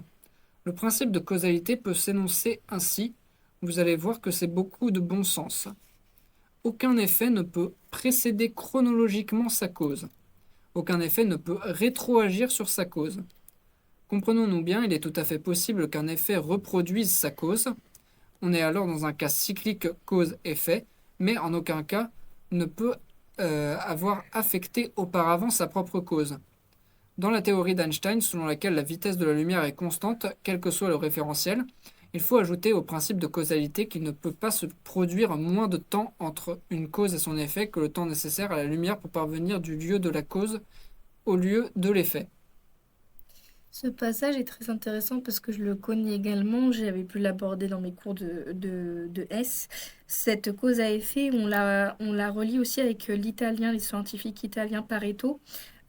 Le principe de causalité peut s'énoncer ainsi. Vous allez voir que c'est beaucoup de bon sens. Aucun effet ne peut précéder chronologiquement sa cause. Aucun effet ne peut rétroagir sur sa cause. Comprenons-nous bien, il est tout à fait possible qu'un effet reproduise sa cause. On est alors dans un cas cyclique cause-effet, mais en aucun cas ne peut avoir affecté auparavant sa propre cause. Dans la théorie d'Einstein, selon laquelle la vitesse de la lumière est constante, quel que soit le référentiel, il faut ajouter au principe de causalité qu'il ne peut pas se produire moins de temps entre une cause et son effet que le temps nécessaire à la lumière pour parvenir du lieu de la cause au lieu de l'effet. Ce passage est très intéressant parce que je le connais également, j'avais pu l'aborder dans mes cours de S. Cette cause à effet, on la relie aussi avec l'italien, les scientifiques italiens Pareto.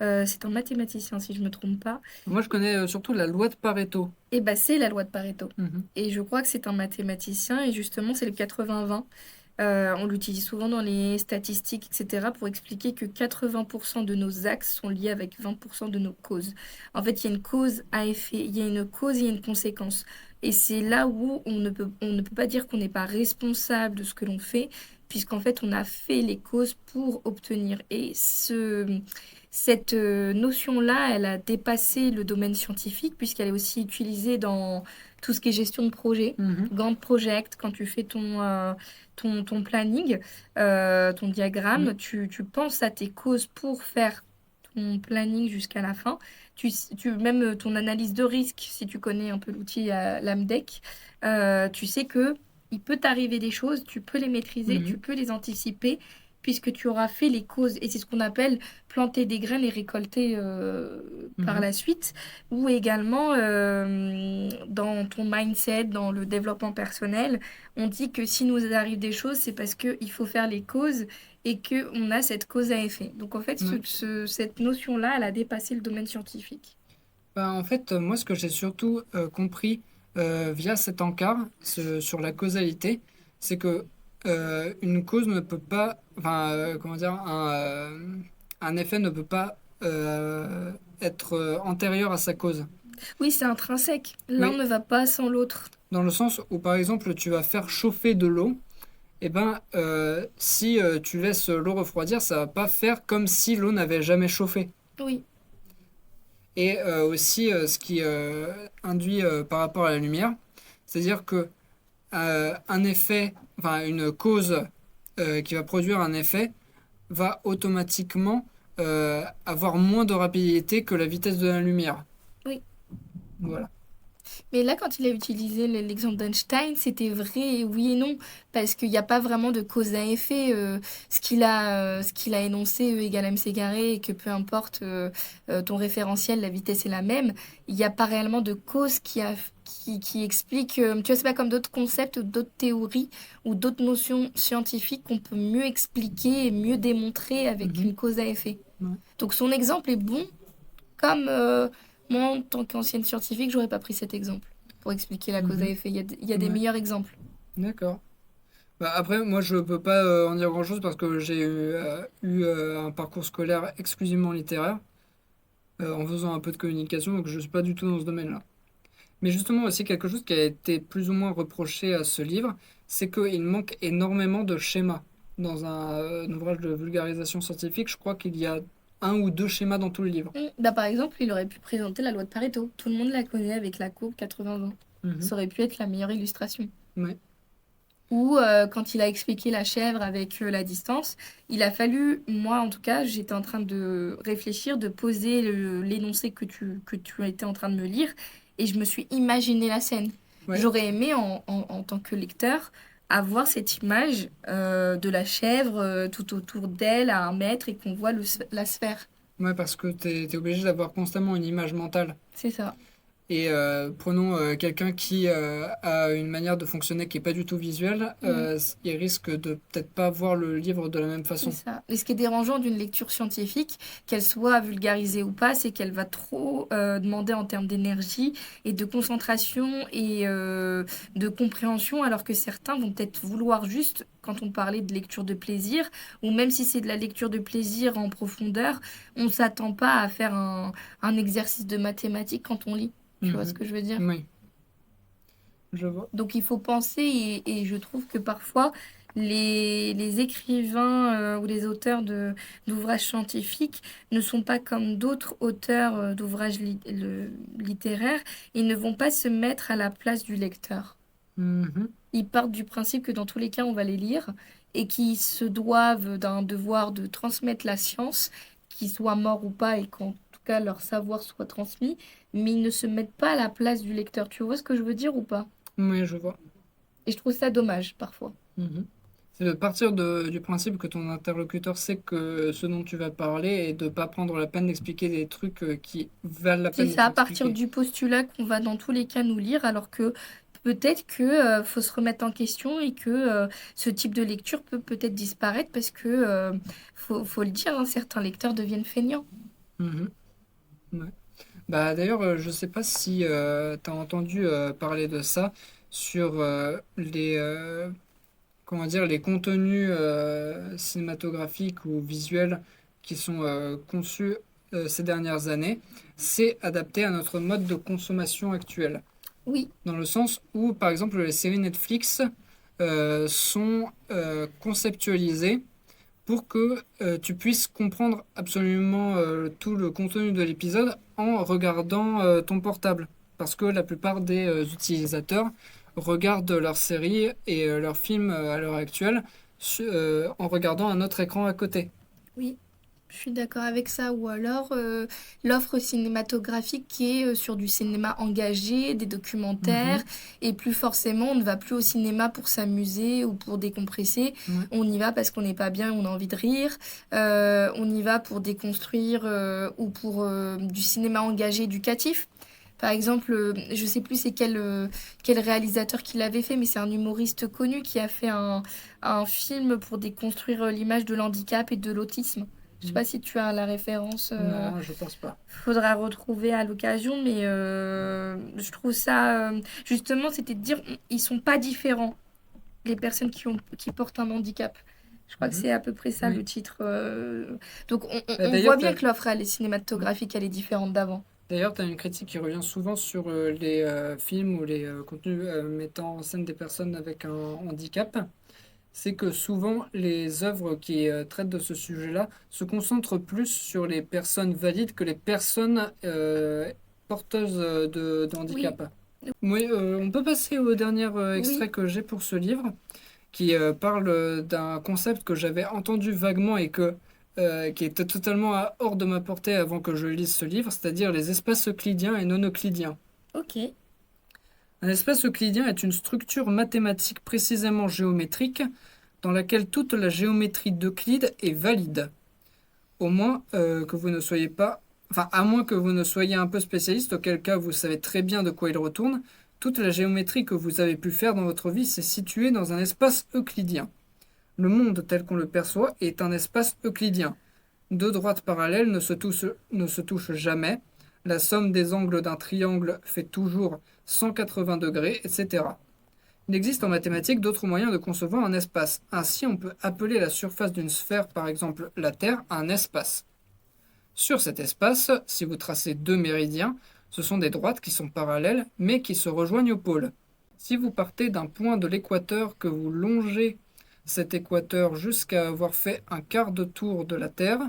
C'est un mathématicien, si je ne me trompe pas. Moi, je connais surtout la loi de Pareto. Et bah, c'est la loi de Pareto. Mhm. Et je crois que c'est un mathématicien, et justement, c'est le 80-20. On l'utilise souvent dans les statistiques, etc., pour expliquer que 80% de nos axes sont liés avec 20% de nos causes. En fait, il y a une cause à effet, il y a une cause, il y a une conséquence. Et c'est là où on ne peut pas dire qu'on n'est pas responsable de ce que l'on fait, puisqu'en fait, on a fait les causes pour obtenir. Et cette notion-là, elle a dépassé le domaine scientifique, puisqu'elle est aussi utilisée dans tout ce qui est gestion de projet. Mhm. Gantt Project, quand tu fais ton planning, ton diagramme, Oui. tu penses à tes causes pour faire ton planning jusqu'à la fin. Même ton analyse de risque, si tu connais un peu l'outil LAMDEC, tu sais que il peut t'arriver des choses, tu peux les maîtriser, tu Mhm. peux les anticiper, puisque tu auras fait les causes. Et c'est ce qu'on appelle planter des graines et récolter par Mhm. la suite. Ou également, dans ton mindset, dans le développement personnel, on dit que si nous arrive des choses, c'est parce qu'il faut faire les causes et qu'on a cette cause à effet. Donc en fait, Ouais. cette notion-là, elle a dépassé le domaine scientifique. Bah, en fait, moi, ce que j'ai surtout compris via cet encart sur la causalité, c'est que une cause ne peut pas, enfin, comment dire, un effet ne peut pas être antérieur à sa cause. Oui, c'est intrinsèque. L'un Oui, ne va pas sans l'autre. dans le sens où, par exemple, tu vas faire chauffer de l'eau, et ben, si tu laisses l'eau refroidir, ça va pas faire comme si l'eau n'avait jamais chauffé. Oui. Et aussi ce qui induit par rapport à la lumière, c'est-à-dire que un effet, enfin une cause qui va produire un effet va automatiquement avoir moins de rapidité que la vitesse de la lumière. Oui. Voilà. Mais là, quand il a utilisé l'exemple d'Einstein, c'était vrai, oui et non, parce qu'il n'y a pas vraiment de cause à effet. Ce qu'il a énoncé, E égale mc carré, et que peu importe ton référentiel, la vitesse est la même, il n'y a pas réellement de cause qui explique. Tu vois, c'est pas comme d'autres concepts, ou d'autres théories ou d'autres notions scientifiques qu'on peut mieux expliquer et mieux démontrer avec Mhm. une cause à effet. Ouais. Donc son exemple est bon, comme moi, en tant qu'ancienne scientifique, j'aurais pas pris cet exemple pour expliquer la cause à Mhm. effet. Il y a des Ouais. meilleurs exemples. D'accord. Bah, après, moi, je peux pas en dire grand-chose parce que j'ai eu un parcours scolaire exclusivement littéraire en faisant un peu de communication, donc je suis pas du tout dans ce domaine-là. Mais justement aussi quelque chose qui a été plus ou moins reproché à ce livre, c'est qu'il manque énormément de schémas. Dans un ouvrage de vulgarisation scientifique, je crois qu'il y a un ou deux schémas dans tout le livre. Bah, par exemple, il aurait pu présenter la loi de Pareto. Tout le monde la connaît avec la courbe 80-20. Mhm. Ça aurait pu être la meilleure illustration. Ouais. Ou quand il a expliqué la chèvre avec la distance, il a fallu, moi en tout cas, j'étais en train de réfléchir, de poser l'énoncé que tu étais en train de me lire. et je me suis imaginé la scène. Ouais. J'aurais aimé, en tant que lecteur, avoir cette image de la chèvre tout autour d'elle à 1 mètre et qu'on voit la sphère. Ouais, parce que t'es obligé d'avoir constamment une image mentale. C'est ça. Et prenons quelqu'un qui a une manière de fonctionner qui est pas du tout visuelle, Mm. il risque de peut-être pas voir le livre de la même C'est façon. ça. Et ce qui est dérangeant d'une lecture scientifique, qu'elle soit vulgarisée ou pas, c'est qu'elle va trop demander en termes d'énergie et de concentration et de compréhension, alors que certains vont peut-être vouloir juste, quand on parlait de lecture de plaisir, ou même si c'est de la lecture de plaisir en profondeur, on ne s'attend pas à faire un exercice de mathématiques quand on lit. Tu vois ce Mhm. que je veux dire? Oui, je vois. Donc il faut penser, et je trouve que parfois les écrivains ou les auteurs d'ouvrages scientifiques ne sont pas comme d'autres auteurs d'ouvrages littéraires. Ils ne vont pas se mettre à la place du lecteur. Mhm. Ils partent du principe que dans tous les cas, on va les lire et qu'ils se doivent d'un devoir de transmettre la science, qu'ils soient morts ou pas, et qu'en tout cas leur savoir soit transmis, mais ils ne se mettent pas à la place du lecteur. Tu vois ce que je veux dire ou pas? Oui, je vois. Et je trouve ça dommage parfois. Mhm. C'est de partir du principe que ton interlocuteur sait que ce dont tu vas parler et de pas prendre la peine d'expliquer des trucs qui valent la C'est peine ça, d'être à partir expliqués. du postulat qu'on va dans tous les cas nous lire, alors que peut-être que faut se remettre en question et que ce type de lecture peut peut-être disparaître parce que faut le dire, hein, certains lecteurs deviennent feignants. Mhm. Ouais. Bah, d'ailleurs, je sais pas si tu as entendu parler de ça sur comment dire, les contenus cinématographiques ou visuels qui sont conçus ces dernières années. C'est adapté à notre mode de consommation actuel. Oui, Dans le sens où, par exemple, les séries Netflix sont conceptualisées pour que tu puisses comprendre absolument tout le contenu de l'épisode en regardant ton portable. Parce que la plupart des utilisateurs regardent leurs séries et leurs films à l'heure actuelle en regardant un autre écran à côté. oui. Je suis d'accord avec ça. Ou alors l'offre cinématographique qui est sur du cinéma engagé, des documentaires, Mhm. et plus forcément on ne va plus au cinéma pour s'amuser ou pour décompresser. Ouais. On y va parce qu'on n'est pas bien, on a envie de rire. On y va pour déconstruire ou pour du cinéma engagé éducatif. Par exemple, je sais plus c'est quel réalisateur qui l'avait fait, mais c'est un humoriste connu qui a fait un film pour déconstruire l'image de l'handicap et de l'autisme. Je sais pas si tu as la référence. Non, je pense pas. Faudra retrouver à l'occasion, mais je trouve ça justement, c'était de dire ils sont pas différents, les personnes qui portent un handicap. Je crois que Mhm. c'est à peu près ça le Oui. titre. Donc Bah, on voit d'ailleurs, bien que l'offre elle est cinématographique, elle est différente d'avant. D'ailleurs, tu as une critique qui revient souvent sur les films ou les contenus mettant en scène des personnes avec un handicap. C'est que souvent, les œuvres qui traitent de ce sujet-là se concentrent plus sur les personnes valides que les personnes porteuses de Oui, handicap. Oui, on peut passer au dernier oui, extrait que j'ai pour ce livre, qui parle d'un concept que j'avais entendu vaguement et qui était totalement hors de ma portée avant que je lise ce livre, c'est-à-dire les espaces euclidiens et non euclidiens. ok. Un espace euclidien est une structure mathématique précisément géométrique dans laquelle toute la géométrie d'Euclide est valide. Au moins que vous ne soyez pas, enfin, à moins que vous ne soyez un peu spécialiste, auquel cas vous savez très bien de quoi il retourne, toute la géométrie que vous avez pu faire dans votre vie s'est située dans un espace euclidien. Le monde tel qu'on le perçoit est un espace euclidien. Deux droites parallèles ne se touchent jamais. La somme des angles d'un triangle fait toujours 180 degrés, etc. Il existe en mathématiques d'autres moyens de concevoir un espace. Ainsi, on peut appeler la surface d'une sphère, par exemple la Terre, un espace. Sur cet espace, si vous tracez deux méridiens, ce sont des droites qui sont parallèles, mais qui se rejoignent au pôle. Si vous partez d'un point de l'équateur, que vous longez cet équateur jusqu'à avoir fait un quart de tour de la Terre,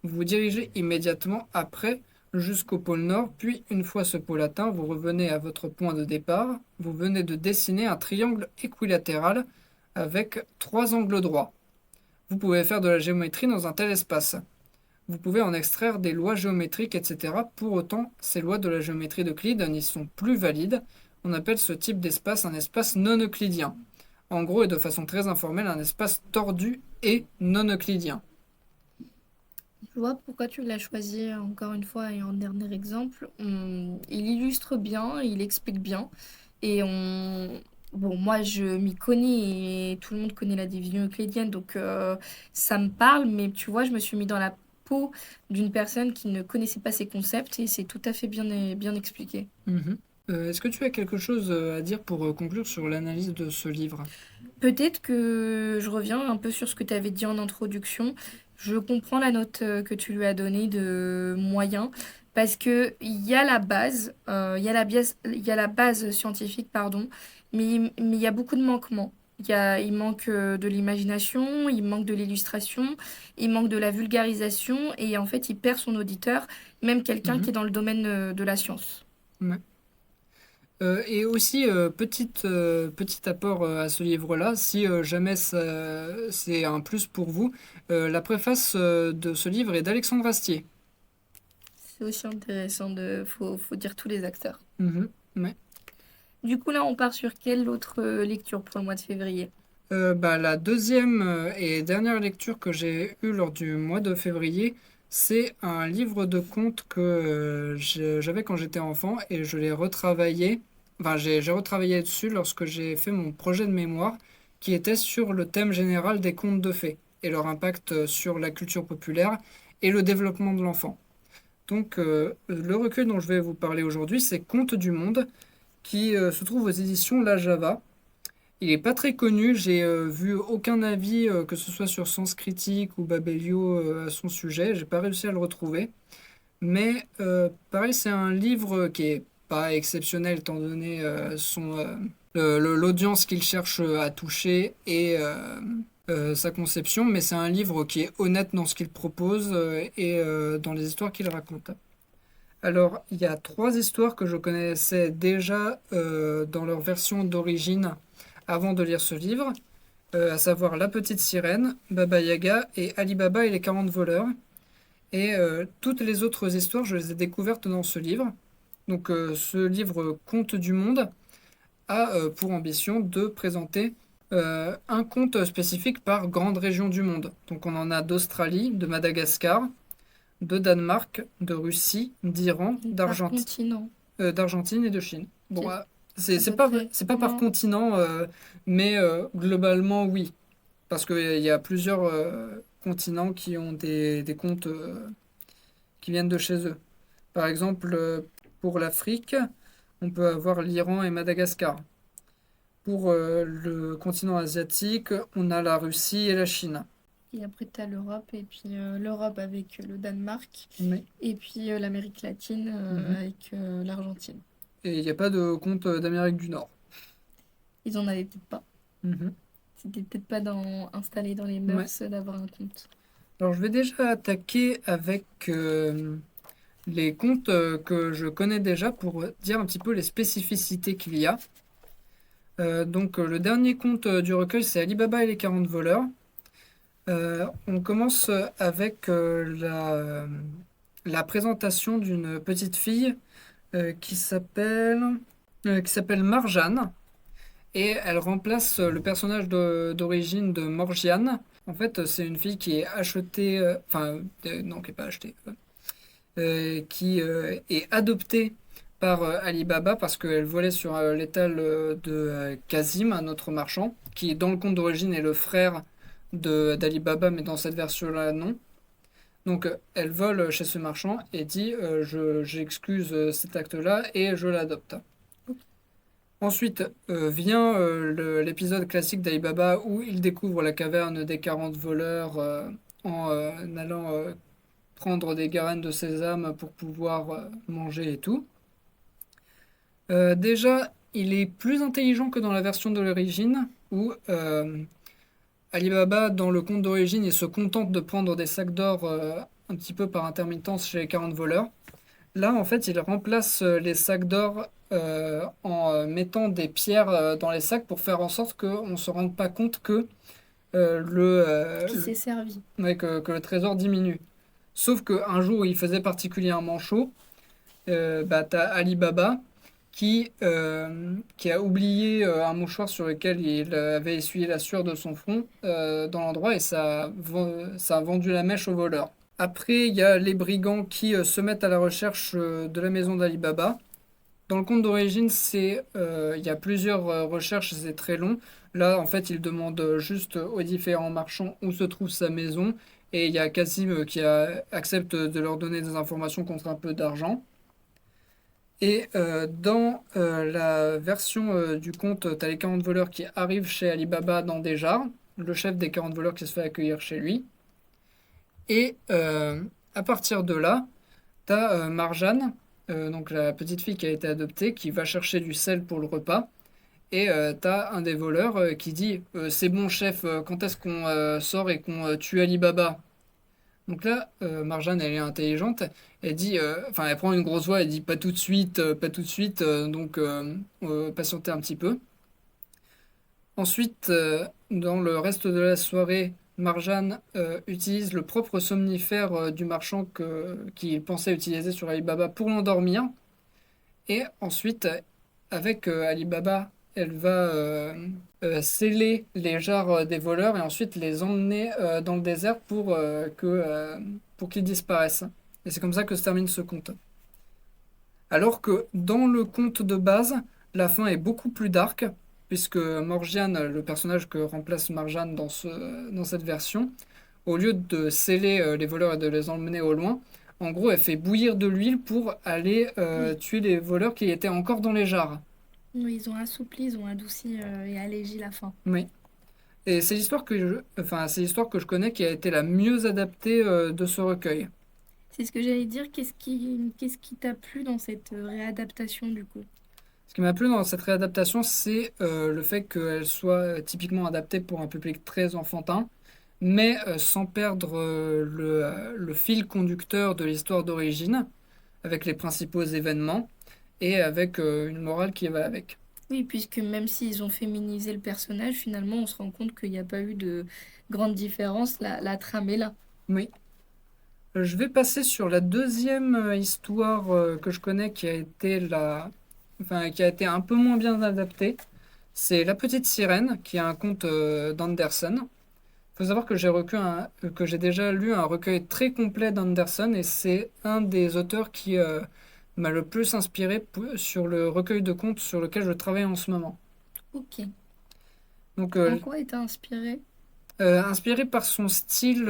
vous vous dirigez immédiatement après jusqu'au pôle Nord, puis une fois ce pôle atteint, vous revenez à votre point de départ. Vous venez de dessiner un triangle équilatéral avec trois angles droits. Vous pouvez faire de la géométrie dans un tel espace. vous pouvez en extraire des lois géométriques, etc. Pour autant, ces lois de la géométrie d'Euclide n'y sont plus valides. On appelle ce type d'espace un espace non euclidien. En gros, et de façon très informelle, un espace tordu et non euclidien. Je vois pourquoi tu l'as choisi encore une fois et en dernier exemple. Il illustre bien, il explique bien. Et bon, moi je m'y connais et tout le monde connaît la division euclidienne, donc ça me parle, mais tu vois, je me suis mis dans la peau d'une personne qui ne connaissait pas ces concepts et c'est tout à fait bien expliqué. Mhm. Est-ce que tu as quelque chose à dire pour conclure sur l'analyse de ce livre? Peut-être que je reviens un peu sur ce que tu avais dit en introduction. Je comprends la note que tu lui as donnée de moyen parce que il y a la base, il y a la base scientifique, pardon, mais il y a beaucoup de manquements. Il manque de l'imagination, il manque de l'illustration, il manque de la vulgarisation et en fait, il perd son auditeur, même quelqu'un qui Mhm. est dans le domaine de la science. Ouais. Et aussi, petit apport à ce livre-là, si jamais c'est un plus pour vous, la préface de ce livre est d'Alexandre Astier. C'est aussi intéressant faut dire tous les acteurs. Mhm. Ouais. Du coup, là, on part sur quelle autre lecture pour le mois de février? La deuxième et dernière lecture que j'ai eue lors du mois de février, c'est un livre de contes que j'avais quand j'étais enfant et je l'ai retravaillé. Enfin, j'ai retravaillé dessus lorsque j'ai fait mon projet de mémoire qui était sur le thème général des contes de fées et leur impact sur la culture populaire et le développement de l'enfant. Donc, le recueil dont je vais vous parler aujourd'hui, c'est Contes du Monde qui se trouve aux éditions La Java. Il est pas très connu, j'ai vu aucun avis, que ce soit sur Sens Critique ou Babelio, à son sujet, j'ai pas réussi à le retrouver. Mais pareil, c'est un livre qui est pas exceptionnel étant donné l'audience qu'il cherche à toucher et sa conception, mais c'est un livre qui est honnête dans ce qu'il propose et dans les histoires qu'il raconte. Alors, il y a trois histoires que je connaissais déjà dans leur version d'origine avant de lire ce livre, à savoir La Petite Sirène, Baba Yaga et Ali Baba et les 40 voleurs. Et toutes les autres histoires, je les ai découvertes dans ce livre. Donc ce livre Conte du Monde a pour ambition de présenter un conte spécifique par grande région du monde. Donc on en a d'Australie, de Madagascar, de Danemark, de Russie, d'Iran, Par continent. d'Argentine et de Chine. Bon, Ok, c'est à peu près. c'est pas par Non. continent, mais globalement oui, parce qu'il y a plusieurs continents qui ont des contes qui viennent de chez eux. Par exemple, pour l'Afrique, on peut avoir l'Iran et Madagascar. Pour le continent asiatique, on a la Russie et la Chine. Et après, tu as l'Europe, et puis l'Europe avec le Danemark, Mais, et puis l'Amérique latine mhm. avec l'Argentine. Et il n'y a pas de conte d'Amérique du Nord. Ils en avaient peut-être pas. Mhm. C'était peut-être pas installé dans les Ouais. mœurs d'avoir un compte. Alors je vais déjà attaquer avec les contes que je connais déjà pour dire un petit peu les spécificités qu'il y a. Le dernier conte du recueil, c'est Ali Baba et les 40 voleurs. On commence avec la présentation d'une petite fille qui s'appelle Marjane et elle remplace le personnage d'origine de Morgiane. En fait, c'est une fille qui est achetée, non, qui est pas achetée, qui est adoptée par Ali Baba parce qu'elle volait sur l'étal de Kazim, un autre marchand, qui dans le conte d'origine est le frère d'Ali Baba, mais dans cette version-là, non. Donc elle vole chez ce marchand et dit j'excuse cet acte-là et je l'adopte. Ensuite vient l'épisode classique d'Ali Baba où il découvre la caverne des 40 voleurs en allant prendre des graines de sésame pour pouvoir manger et tout. Déjà, il est plus intelligent que dans la version de l'origine où Ali Baba, dans le conte d'origine, il se contente de prendre des sacs d'or un petit peu par intermittence chez les 40 voleurs. Là, en fait, il remplace les sacs d'or en mettant des pierres dans les sacs pour faire en sorte qu'on ne se rende pas compte que, Qui s'est servi. ouais, que le trésor diminue. Sauf qu'un jour, il faisait particulièrement chaud. T'as Ali Baba qui a oublié un mouchoir sur lequel il avait essuyé la sueur de son front dans l'endroit et ça a vendu la mèche au voleur. Après, il y a les brigands qui se mettent à la recherche de la maison d'Ali Baba. Dans le conte d'origine, il y a plusieurs recherches, c'est très long. Là, en fait, il demande juste aux différents marchands où se trouve sa maison et il y a Cassim accepte de leur donner des informations contre un peu d'argent. Et dans la version du conte, tu as les 40 voleurs qui arrivent chez Ali Baba dans des jarres, le chef des 40 voleurs qui se fait accueillir chez lui. Et à partir de là, tu as Marjane, donc la petite fille qui a été adoptée, qui va chercher du sel pour le repas. Et tu as un des voleurs qui dit c'est bon, chef, quand est-ce qu'on sort et qu'on tue Ali Baba? Donc là, Marjane, elle est intelligente. Elle dit, enfin, elle prend une grosse voix. Elle dit pas tout de suite, pas tout de suite. Donc, patientez un petit peu. Ensuite, dans le reste de la soirée, Marjane utilise le propre somnifère du marchand qu'il pensait utiliser sur Ali Baba pour l'endormir. Et ensuite, avec Ali Baba, elle va sceller les jarres des voleurs et ensuite les emmener dans le désert pour qu'ils disparaissent. Et c'est comme ça que se termine ce conte. Alors que dans le conte de base, la fin est beaucoup plus dark, puisque Morgiane, le personnage que remplace Marjane dans cette version, au lieu de sceller les voleurs et de les emmener au loin, en gros, elle fait bouillir de l'huile pour aller Oui. tuer les voleurs qui étaient encore dans les jarres. Oui, ils ont assoupli, ils ont adouci et allégé la fin. Oui. Et c'est l'histoire que je connais qui a été la mieux adaptée de ce recueil. C'est ce que j'allais dire. Qu'est-ce qui t'a plu dans cette réadaptation du coup? Ce qui m'a plu dans cette réadaptation, c'est le fait qu'elle soit typiquement adaptée pour un public très enfantin, mais sans perdre le fil conducteur de l'histoire d'origine, avec les principaux événements et avec une morale qui va avec. Oui, puisque même s'ils ont féminisé le personnage, finalement, on se rend compte qu'il n'y a pas eu de grande différence. La trame est là. Oui. Je vais passer sur la deuxième histoire que je connais qui a été un peu moins bien adaptée. C'est La Petite Sirène, qui est un conte d'Andersen. Il faut savoir que j'ai déjà lu un recueil très complet d'Andersen et c'est un des auteurs qui m'a le plus inspiré sur le recueil de contes sur lequel je travaille en ce moment. Ok. Donc, En quoi est inspiré? inspiré par son style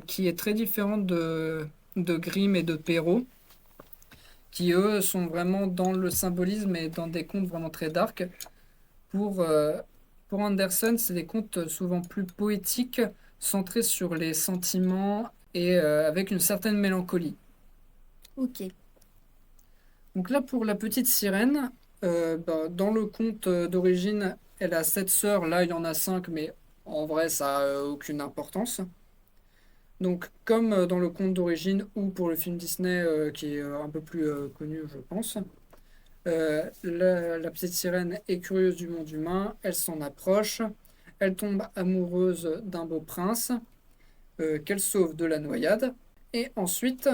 qui est très différent de Grimm et de Perrault, qui eux sont vraiment dans le symbolisme et dans des contes vraiment très dark. Pour, euh, pour Anderson, c'est des contes souvent plus poétiques, centrés sur les sentiments et avec une certaine mélancolie. Ok. Donc là, pour la petite sirène, dans le conte d'origine, elle a sept sœurs. Là, il y en a cinq, mais en vrai, ça n'a aucune importance. Donc, comme dans le conte d'origine ou pour le film Disney, qui est un peu plus connu, je pense, la petite sirène est curieuse du monde humain, elle s'en approche, elle tombe amoureuse d'un beau prince qu'elle sauve de la noyade, et ensuite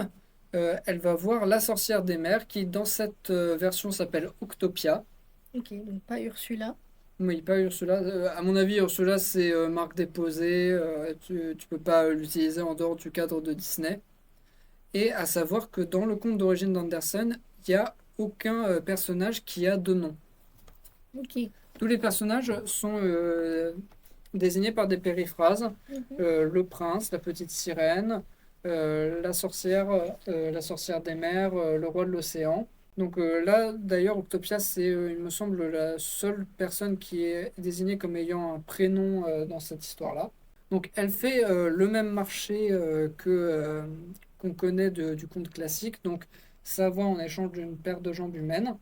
elle va voir la sorcière des mers qui dans cette version s'appelle Octopia. Ok, donc pas Ursula. Oui, pas Ursula. À mon avis, Ursula c'est marque déposée, tu peux pas l'utiliser en dehors du cadre de Disney. Et à savoir que dans le conte d'origine d'Andersen, il n'y a aucun personnage qui a deux noms. Ok. Tous les personnages sont désignés par des périphrases. Mhm. Le prince, la petite sirène, la sorcière des mers, le roi de l'océan. Donc là, d'ailleurs, Octopia, c'est, il me semble, la seule personne qui est désignée comme ayant un prénom dans cette histoire-là. Donc elle fait le même marché qu'on connaît du conte classique. Donc ça va en échange d'une paire de jambes humaines.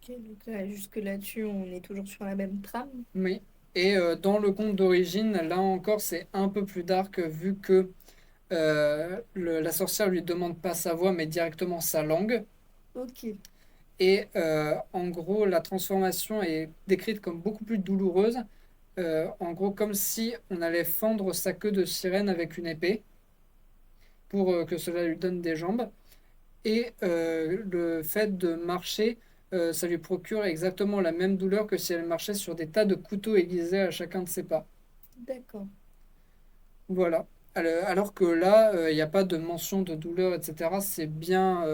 Ok, donc jusque là-dessus, on est toujours sur la même trame. Oui. Et dans le conte d'origine, là encore, c'est un peu plus dark vu que la sorcière lui demande pas sa voix, mais directement sa langue. Ok. Et en gros, la transformation est décrite comme beaucoup plus douloureuse. En gros, comme si on allait fendre sa queue de sirène avec une épée. pour que cela lui donne des jambes. Et le fait de marcher, ça lui procure exactement la même douleur que si elle marchait sur des tas de couteaux aiguisés à chacun de ses pas. D'accord. Voilà. Alors que là, il n'y a pas de mention de douleur, etc. C'est bien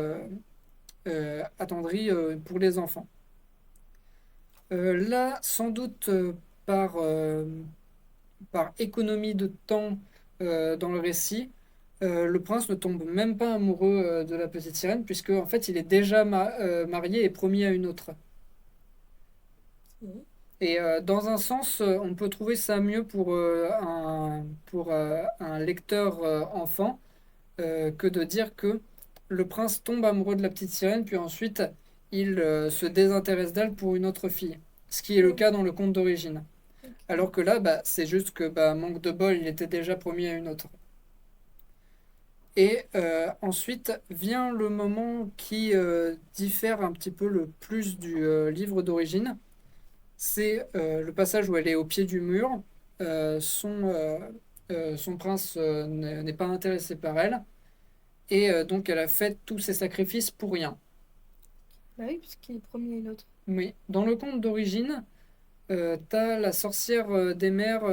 attendri pour les enfants. Là, sans doute par économie de temps dans le récit, le prince ne tombe même pas amoureux de la petite sirène, puisque en fait il est déjà marié et promis à une autre. Ok. Et dans un sens, on peut trouver ça mieux pour un lecteur enfant que de dire que le prince tombe amoureux de la petite sirène, puis ensuite il se désintéresse d'elle pour une autre fille, ce qui est le Oui, cas dans le conte d'origine. ok. Alors que là, bah, c'est juste que bah, manque de bol, il était déjà promis à une autre. Et ensuite vient le moment qui diffère un petit peu le plus du livre d'origine. C'est le passage où elle est au pied du mur. Son prince n'est pas intéressé par elle. Et donc elle a fait tous ses sacrifices pour rien. Bah oui, puisqu'il est promis à une autre. Mais dans le conte d'origine, t'as la sorcière des mers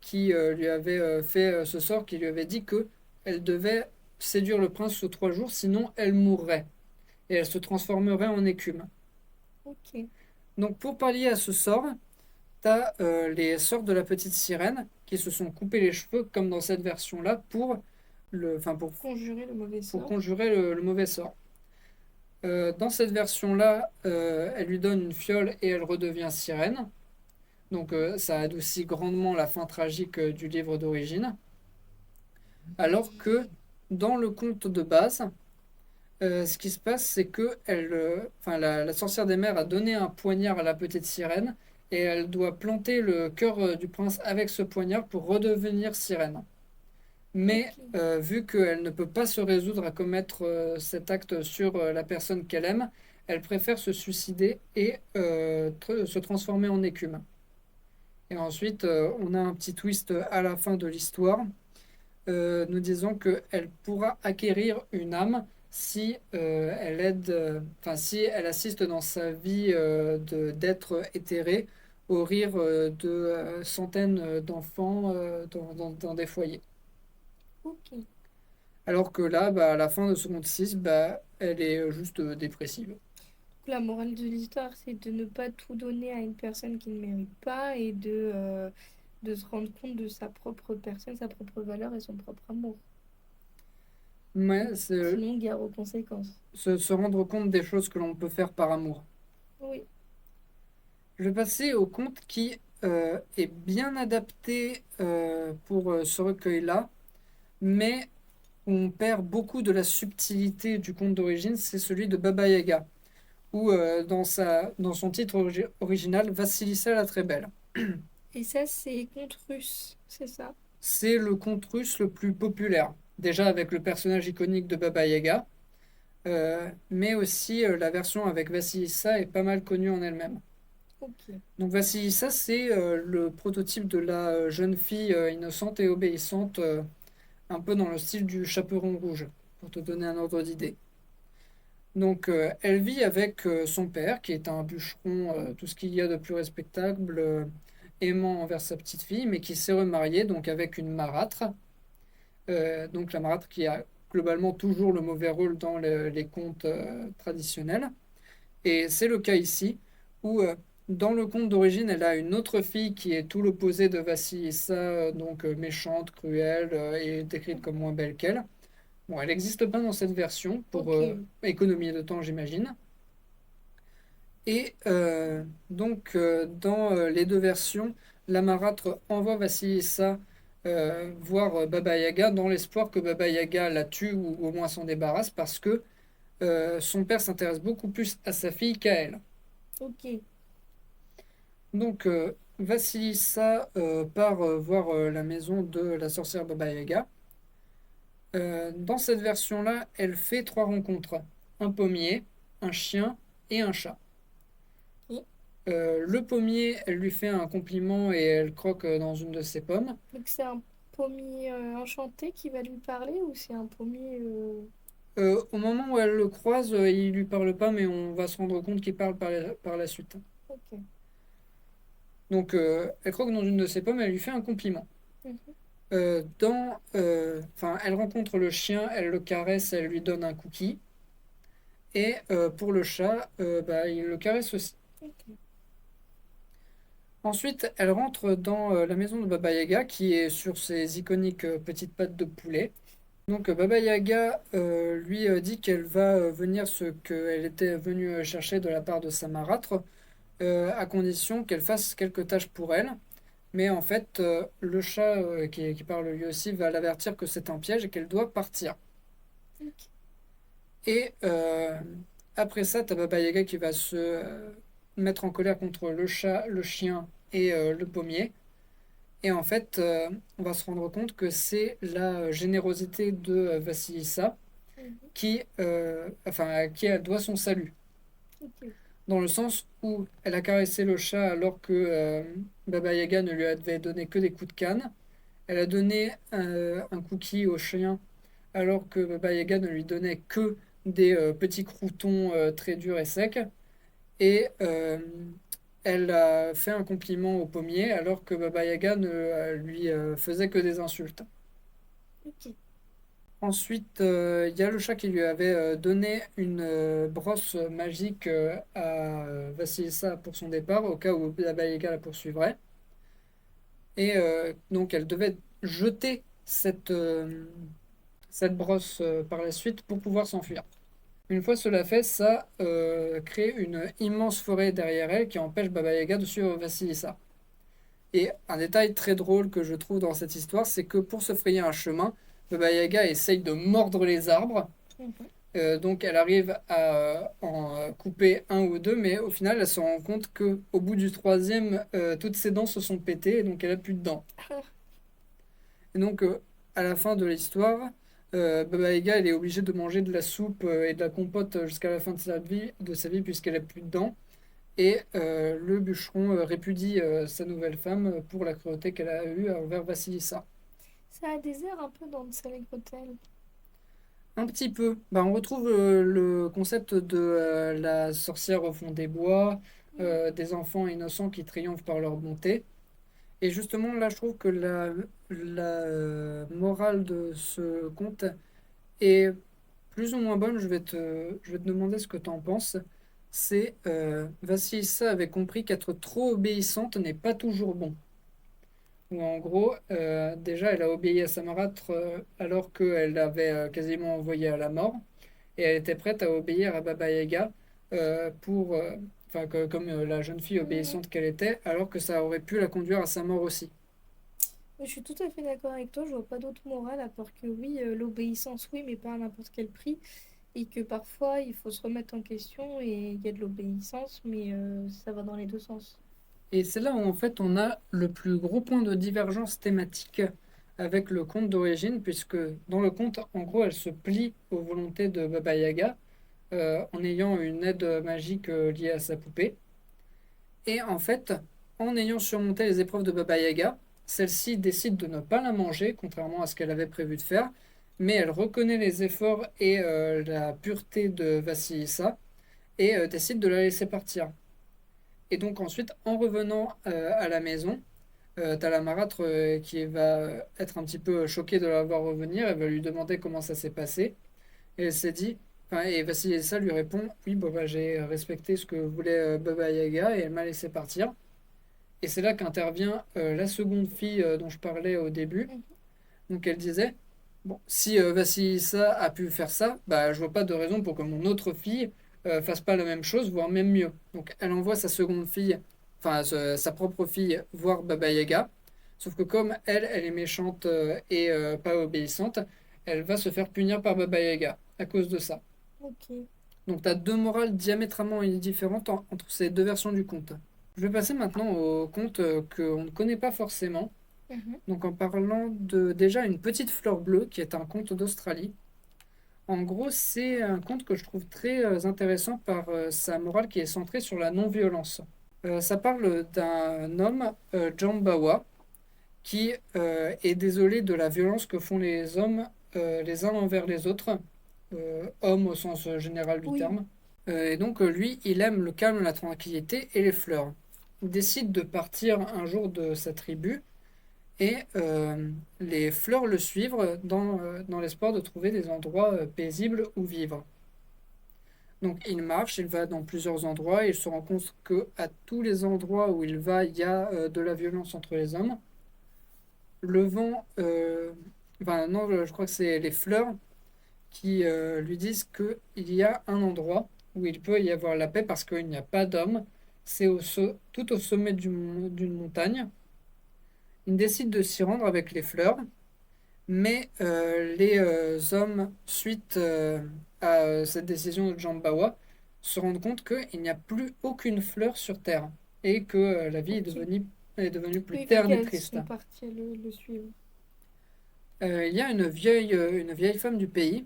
qui lui avait fait ce sort, qui lui avait dit que elle devait séduire le prince sous 3 jours, sinon elle mourrait et elle se transformerait en écume. Ok. Donc pour pallier à ce sort, t'as les sœurs de la petite sirène qui se sont coupé les cheveux, comme dans cette version-là, enfin Conjurer le mauvais pour sort. conjurer le mauvais sort. Dans cette version-là, elle lui donne une fiole et elle redevient sirène. Donc ça adoucit grandement la fin tragique du livre d'origine. Alors que dans le conte de base, ce qui se passe, c'est que enfin, la sorcière des mers a donné un poignard à la petite sirène et elle doit planter le cœur du prince avec ce poignard pour redevenir sirène. Mais Ok. vu qu'elle ne peut pas se résoudre à commettre cet acte sur la personne qu'elle aime, elle préfère se suicider et se transformer en écume. Et ensuite, on a un petit twist à la fin de l'histoire, nous disant qu'elle pourra acquérir une âme si elle aide, enfin si elle assiste dans sa vie d'être éthéré au rire de centaines d'enfants dans des foyers. Ok. Alors que là, bah, à la fin de seconde 6, bah, elle est juste dépressive. La morale de l'histoire, c'est de ne pas tout donner à une personne qui ne mérite pas et de se rendre compte de sa propre personne, sa propre valeur et son propre amour. Mais c'est Sinon, guerre aux conséquences. se rendre compte des choses que l'on peut faire par amour. Oui. Je vais passer au conte qui est bien adapté pour ce recueil-là, mais on perd beaucoup de la subtilité du conte d'origine, c'est celui de Baba Yaga, où dans son titre original, Vassilissa la très belle. Et ça, c'est conte russe, c'est ça? C'est le conte russe le plus populaire, déjà avec le personnage iconique de Baba Yaga, mais aussi la version avec Vassilissa est pas mal connue en elle-même. Ok. Donc Vassilissa, c'est le prototype de la jeune fille innocente et obéissante, un peu dans le style du Chaperon rouge, pour te donner un ordre d'idée. Donc elle vit avec son père, qui est un bûcheron, tout ce qu'il y a de plus respectable, aimant envers sa petite fille, mais qui s'est remarié donc avec une marâtre. Donc la marâtre qui a globalement toujours le mauvais rôle dans les contes traditionnels. Et c'est le cas ici, où dans le conte d'origine, elle a une autre fille qui est tout l'opposé de Vassilissa, donc méchante, cruelle, et décrite comme moins belle qu'elle. Bon, elle n'existe pas dans cette version, pour Ok. économie de temps, j'imagine. Et donc, dans les deux versions, la marâtre envoie Vassilissa voir Baba Yaga dans l'espoir que Baba Yaga la tue ou au moins s'en débarrasse parce que son père s'intéresse beaucoup plus à sa fille qu'à elle. Ok. Donc, Vassilissa part voir la maison de la sorcière Baba Yaga. Dans cette version-là, elle fait 3 rencontres. Un pommier, un chien et un chat. Ok. Le pommier, elle lui fait un compliment et elle croque dans une de ses pommes. Donc c'est un pommier enchanté qui va lui parler ou c'est un pommier... Au moment où elle le croise, il lui parle pas, mais on va se rendre compte qu'il parle par la suite. Ok. Donc, elle croque dans une de ses pommes, elle lui fait un compliment. Mhm. Enfin, elle rencontre le chien, elle le caresse, elle lui donne un cookie. Et pour le chat, bah, il le caresse aussi. Ok. Ensuite, elle rentre dans la maison de Baba Yaga, qui est sur ses iconiques petites pattes de poulet. Donc Baba Yaga lui dit qu'elle va venir ce qu'elle était venue chercher de la part de sa marâtre, à condition qu'elle fasse quelques tâches pour elle. Mais en fait, le chat qui parle lui aussi va l'avertir que c'est un piège et qu'elle doit partir. Ok. Et après ça, t'as Baba Yaga qui va se mettre en colère contre le chat, le chien et le pommier. Et en fait, on va se rendre compte que c'est la générosité de Vassilissa Mhm. enfin, à qui elle doit son salut. Ok. Dans le sens où elle a caressé le chat alors que Baba Yaga ne lui avait donné que des coups de canne. Elle a donné un cookie au chien alors que Baba Yaga ne lui donnait que des petits croûtons très durs et secs. Et elle a fait un compliment au pommier alors que Baba Yaga ne lui faisait que des insultes. Ok. Ensuite, il y a le chat qui lui avait donné une brosse magique à Vassilissa pour son départ, au cas où Baba Yaga la poursuivrait. Et donc, elle devait jeter cette brosse par la suite pour pouvoir s'enfuir. Une fois cela fait, ça crée une immense forêt derrière elle qui empêche Baba Yaga de suivre Vassilissa. Et un détail très drôle que je trouve dans cette histoire, c'est que pour se frayer un chemin, Baba Yaga essaye de mordre les arbres. Mhm. Donc elle arrive à en couper un ou deux, mais au final elle se rend compte que au bout du troisième, toutes ses dents se sont pétées et donc elle a plus de dents. Et donc à la fin de l'histoire, Baba Yaga elle est obligée de manger de la soupe et de la compote jusqu'à la fin de sa vie puisqu'elle a plus de dents. Et le bûcheron répudie sa nouvelle femme pour la cruauté qu'elle a eue envers Vassilissa. Ça a des airs un peu dans Hansel et Gretel. Un petit peu. Bah, on retrouve le concept de la sorcière au fond des bois, Mm. des enfants innocents qui triomphent par leur bonté. Et justement, là, je trouve que la morale de ce conte est plus ou moins bonne. Je vais te demander ce que tu en penses. C'est Vassilissa avait compris qu'être trop obéissante n'est pas toujours bon. Où en gros, déjà, elle a obéi à sa marâtre alors qu'elle l'avait quasiment envoyée à la mort. Et elle était prête à obéir à Baba Yaga comme la jeune fille Mm. obéissante qu'elle était, alors que ça aurait pu la conduire à sa mort aussi. Je suis tout à fait d'accord avec toi, je vois pas d'autre morale à part que oui, l'obéissance, oui, mais pas à n'importe quel prix. Et que parfois, il faut se remettre en question et il y a de l'obéissance, mais ça va dans les deux sens. Et c'est là où en fait on a le plus gros point de divergence thématique avec le conte d'origine, puisque dans le conte, en gros, elle se plie aux volontés de Baba Yaga en ayant une aide magique liée à sa poupée. Et en fait, en ayant surmonté les épreuves de Baba Yaga, celle-ci décide de ne pas la manger, contrairement à ce qu'elle avait prévu de faire, mais elle reconnaît les efforts et la pureté de Vassilissa et décide de la laisser partir. Et donc ensuite, en revenant à la maison, t'as la marâtre qui va être un petit peu choquée de la voir revenir, elle va lui demander comment ça s'est passé, et elle s'est dit, enfin, et Vassilissa lui répond, oui, bon, bah, j'ai respecté ce que voulait Baba Yaga, et elle m'a laissé partir. Et c'est là qu'intervient la seconde fille dont je parlais au début. Mhm. Donc elle disait, bon, si Vassilissa a pu faire ça, bah, je vois pas de raison pour que mon autre fille fasse pas la même chose, voire même mieux. Donc elle envoie sa seconde fille, sa propre fille, voir Baba Yaga. Sauf que comme elle est méchante et pas obéissante, elle va se faire punir par Baba Yaga à cause de ça. Ok. Donc tu as deux morales diamétralement différentes entre ces deux versions du conte. Je vais passer maintenant au conte qu'on ne connaît pas forcément. Mhm. Donc en parlant de déjà une petite fleur bleue qui est un conte d'Australie. En gros, c'est un conte que je trouve très intéressant par sa morale qui est centrée sur la non-violence. Ça parle d'un homme, Jambawa, qui est désolé de la violence que font les hommes les uns envers les autres, hommes au sens général du Oui. terme. Et donc lui, il aime le calme, la tranquillité et les fleurs. Il décide de partir un jour de sa tribu et les fleurs le suivent dans l'espoir de trouver des endroits paisibles où vivre. Donc il marche, il va dans plusieurs endroits et il se rend compte que à tous les endroits où il va, il y a de la violence entre les hommes. Le vent, enfin non, je crois que c'est les fleurs qui lui disent qu'il y a un endroit où il peut y avoir la paix parce qu'il n'y a pas d'hommes. C'est tout au sommet d'une montagne. Il décide de s'y rendre avec les fleurs, mais les hommes, suite à cette décision de Jambawa, se rendent compte qu'il n'y a plus aucune fleur sur Terre et que la vie Ok. est devenue plus Oui, vu terne et qu'elles triste. sont parties le suivre. Il y a une vieille femme du pays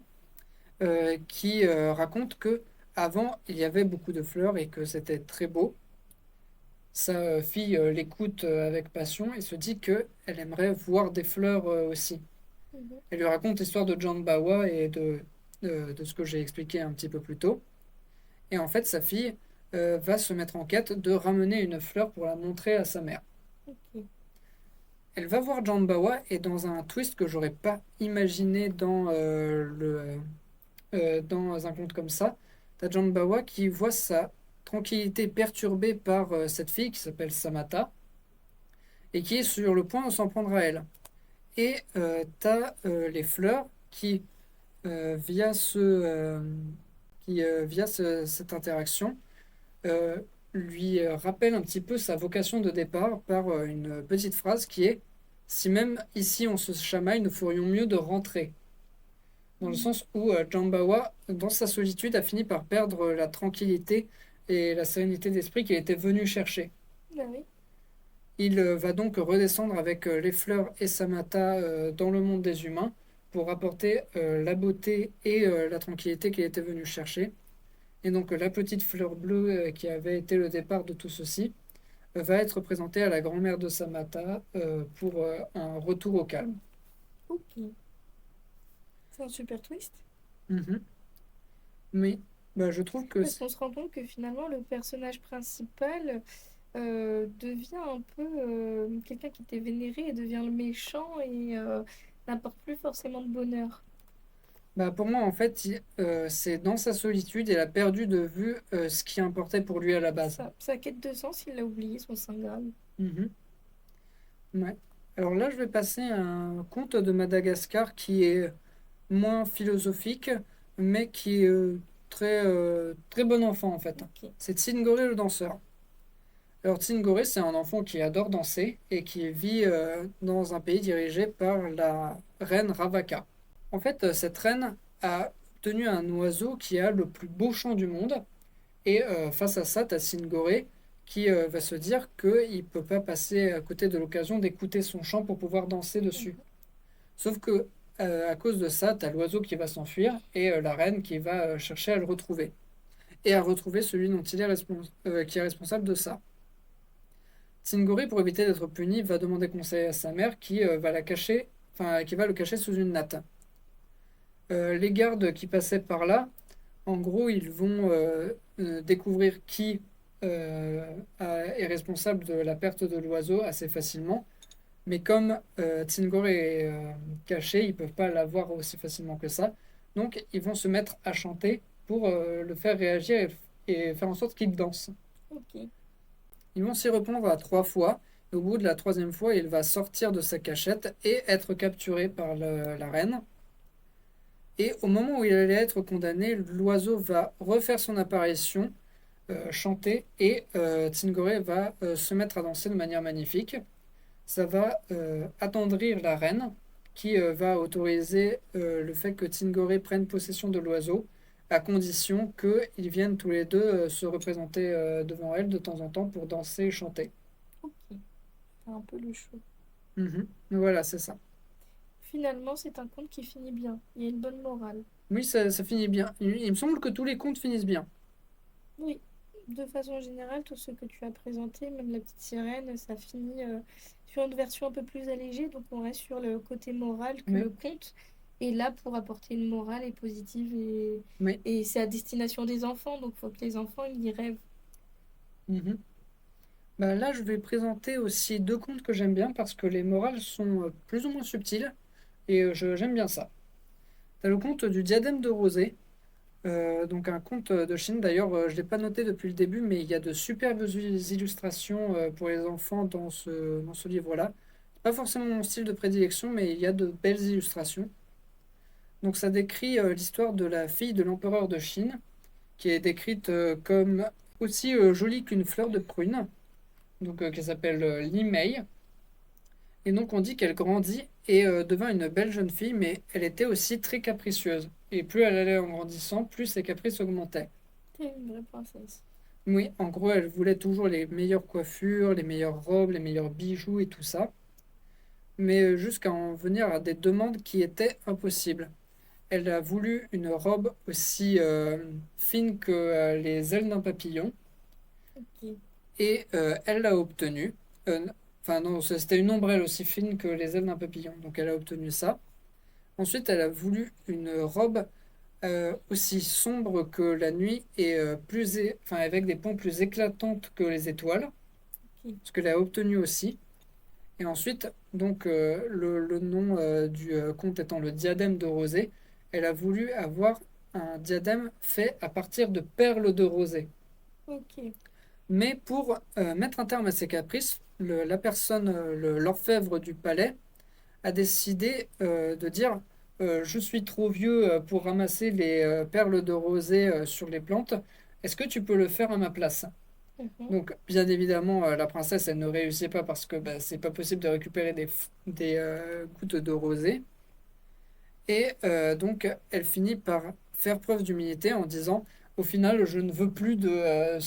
qui raconte que avant il y avait beaucoup de fleurs et que c'était très beau. Sa fille l'écoute avec passion et se dit que elle aimerait voir des fleurs aussi. Mhm. Elle lui raconte l'histoire de John Bawa et de ce que j'ai expliqué un petit peu plus tôt. Et en fait, sa fille va se mettre en quête de ramener une fleur pour la montrer à sa mère. Ok. Elle va voir John Bawa et dans un twist que j'aurais pas imaginé dans un conte comme ça, t'as John Bawa qui voit sa tranquillité perturbée par cette fille qui s'appelle Samata et qui est sur le point de s'en prendre à elle. Et t'as les fleurs qui, euh, via, ce, euh, cette interaction, euh, lui rappelle un petit peu sa vocation de départ par une petite phrase qui est si même ici on se chamaille, nous ferions mieux de rentrer. Dans le Mhm. sens où Jambawa, dans sa solitude, a fini par perdre la tranquillité et la sérénité d'esprit qu'il était venu chercher. Ah oui. Il va donc redescendre avec les fleurs et Samata dans le monde des humains pour apporter la beauté et la tranquillité qu'il était venu chercher. Et donc la petite fleur bleue qui avait été le départ de tout ceci va être présentée à la grand-mère de Samata pour un retour au calme. Ok. C'est un super twist. Mhm. Mais bah, je trouve que Parce qu'on se rend compte que finalement, le personnage principal devient un peu quelqu'un qui était vénéré et devient le méchant et n'apporte plus forcément de bonheur. bah, pour moi, en fait, c'est dans sa solitude, il a perdu de vue ce qui importait pour lui à la base. Sa quête de sens, il l'a oublié, son Saint Graal. Mhm. Ouais. Alors là, je vais passer à un conte de Madagascar qui est moins philosophique, mais qui est très bon enfant, en fait. Ok. C'est Tsingoré le danseur. Alors, Tsingoré, c'est un enfant qui adore danser et qui vit dans un pays dirigé par la reine Ravaka. En fait, cette reine a obtenu un oiseau qui a le plus beau chant du monde. Et face à ça, tu as Singoré qui va se dire qu'il ne peut pas passer à côté de l'occasion d'écouter son chant pour pouvoir danser dessus. Mhm. Sauf que à cause de ça, tu as l'oiseau qui va s'enfuir et la reine qui va chercher à le retrouver. Et à retrouver celui dont qui est responsable de ça. Singoré, pour éviter d'être puni, va demander conseil à sa mère qui va la cacher, enfin qui va le cacher sous une natte. Les gardes qui passaient par là, en gros, ils vont découvrir qui est responsable de la perte de l'oiseau assez facilement. Mais comme Tsingor est caché, ils ne peuvent pas l'avoir aussi facilement que ça. Donc, ils vont se mettre à chanter pour le faire réagir et faire en sorte qu'il danse. Ok. Ils vont s'y répondre à 3 fois. Et au bout de la troisième fois, il va sortir de sa cachette et être capturé par la reine. Et au moment où il allait être condamné, l'oiseau va refaire son apparition, chanter, et Tsingoré va se mettre à danser de manière magnifique. Ça va attendrir la reine, qui va autoriser le fait que Tsingoré prenne possession de l'oiseau, à condition qu'ils viennent tous les deux se représenter devant elle de temps en temps pour danser et chanter. Ok. C'est un peu le show. Mhm. Voilà, c'est ça. Finalement, c'est un conte qui finit bien. Il y a une bonne morale. Oui, ça finit bien. Il me semble que tous les contes finissent bien. Oui. De façon générale, tout ce que tu as présenté, même la petite sirène, ça finit sur une version un peu plus allégée, donc on reste sur le côté moral que Oui, le conte est là pour apporter une morale et positive oui. et c'est à destination des enfants, donc il faut que les enfants ils y rêvent. Mhm. Bah, là, je vais présenter aussi deux contes que j'aime bien parce que les morales sont plus ou moins subtiles et j'aime bien ça. T'as le conte du diadème de rosée, donc un conte de Chine. D'ailleurs, je ne l'ai pas noté depuis le début, mais il y a de superbes illustrations pour les enfants dans ce livre-là. Pas forcément mon style de prédilection, mais il y a de belles illustrations. Donc ça décrit l'histoire de la fille de l'empereur de Chine, qui est décrite comme aussi jolie qu'une fleur de prune, donc qui s'appelle Li Mei. Et donc on dit qu'elle grandit et devint une belle jeune fille, mais elle était aussi très capricieuse. Et plus elle allait en grandissant, plus ses caprices augmentaient. T'es une vraie princesse. Oui, en gros, elle voulait toujours les meilleures coiffures, les meilleures robes, les meilleurs bijoux et tout ça, mais jusqu'à en venir à des demandes qui étaient impossibles. Elle a voulu une robe aussi fine que les ailes d'un papillon, Ok. et elle l'a obtenue. Enfin non, c'était une ombrelle aussi fine que les ailes d'un papillon, donc elle a obtenu ça. Ensuite, elle a voulu une robe aussi sombre que la nuit et enfin, avec des points plus éclatantes que les étoiles, Ok. ce qu'elle a obtenu aussi. Et ensuite, donc le nom du conte étant le diadème de rosée, elle a voulu avoir un diadème fait à partir de perles de rosée. Ok. Mais pour mettre un terme à ses caprices, la personne, l'orfèvre du palais, a décidé de dire je suis trop vieux pour ramasser les perles de rosée sur les plantes. Est-ce que tu peux le faire à ma place? Mhm. Donc, bien évidemment, la princesse, elle ne réussit pas parce que bah, c'est pas possible de récupérer des gouttes de rosée. Et donc, elle finit par faire preuve d'humilité en disant, au final, je ne veux plus de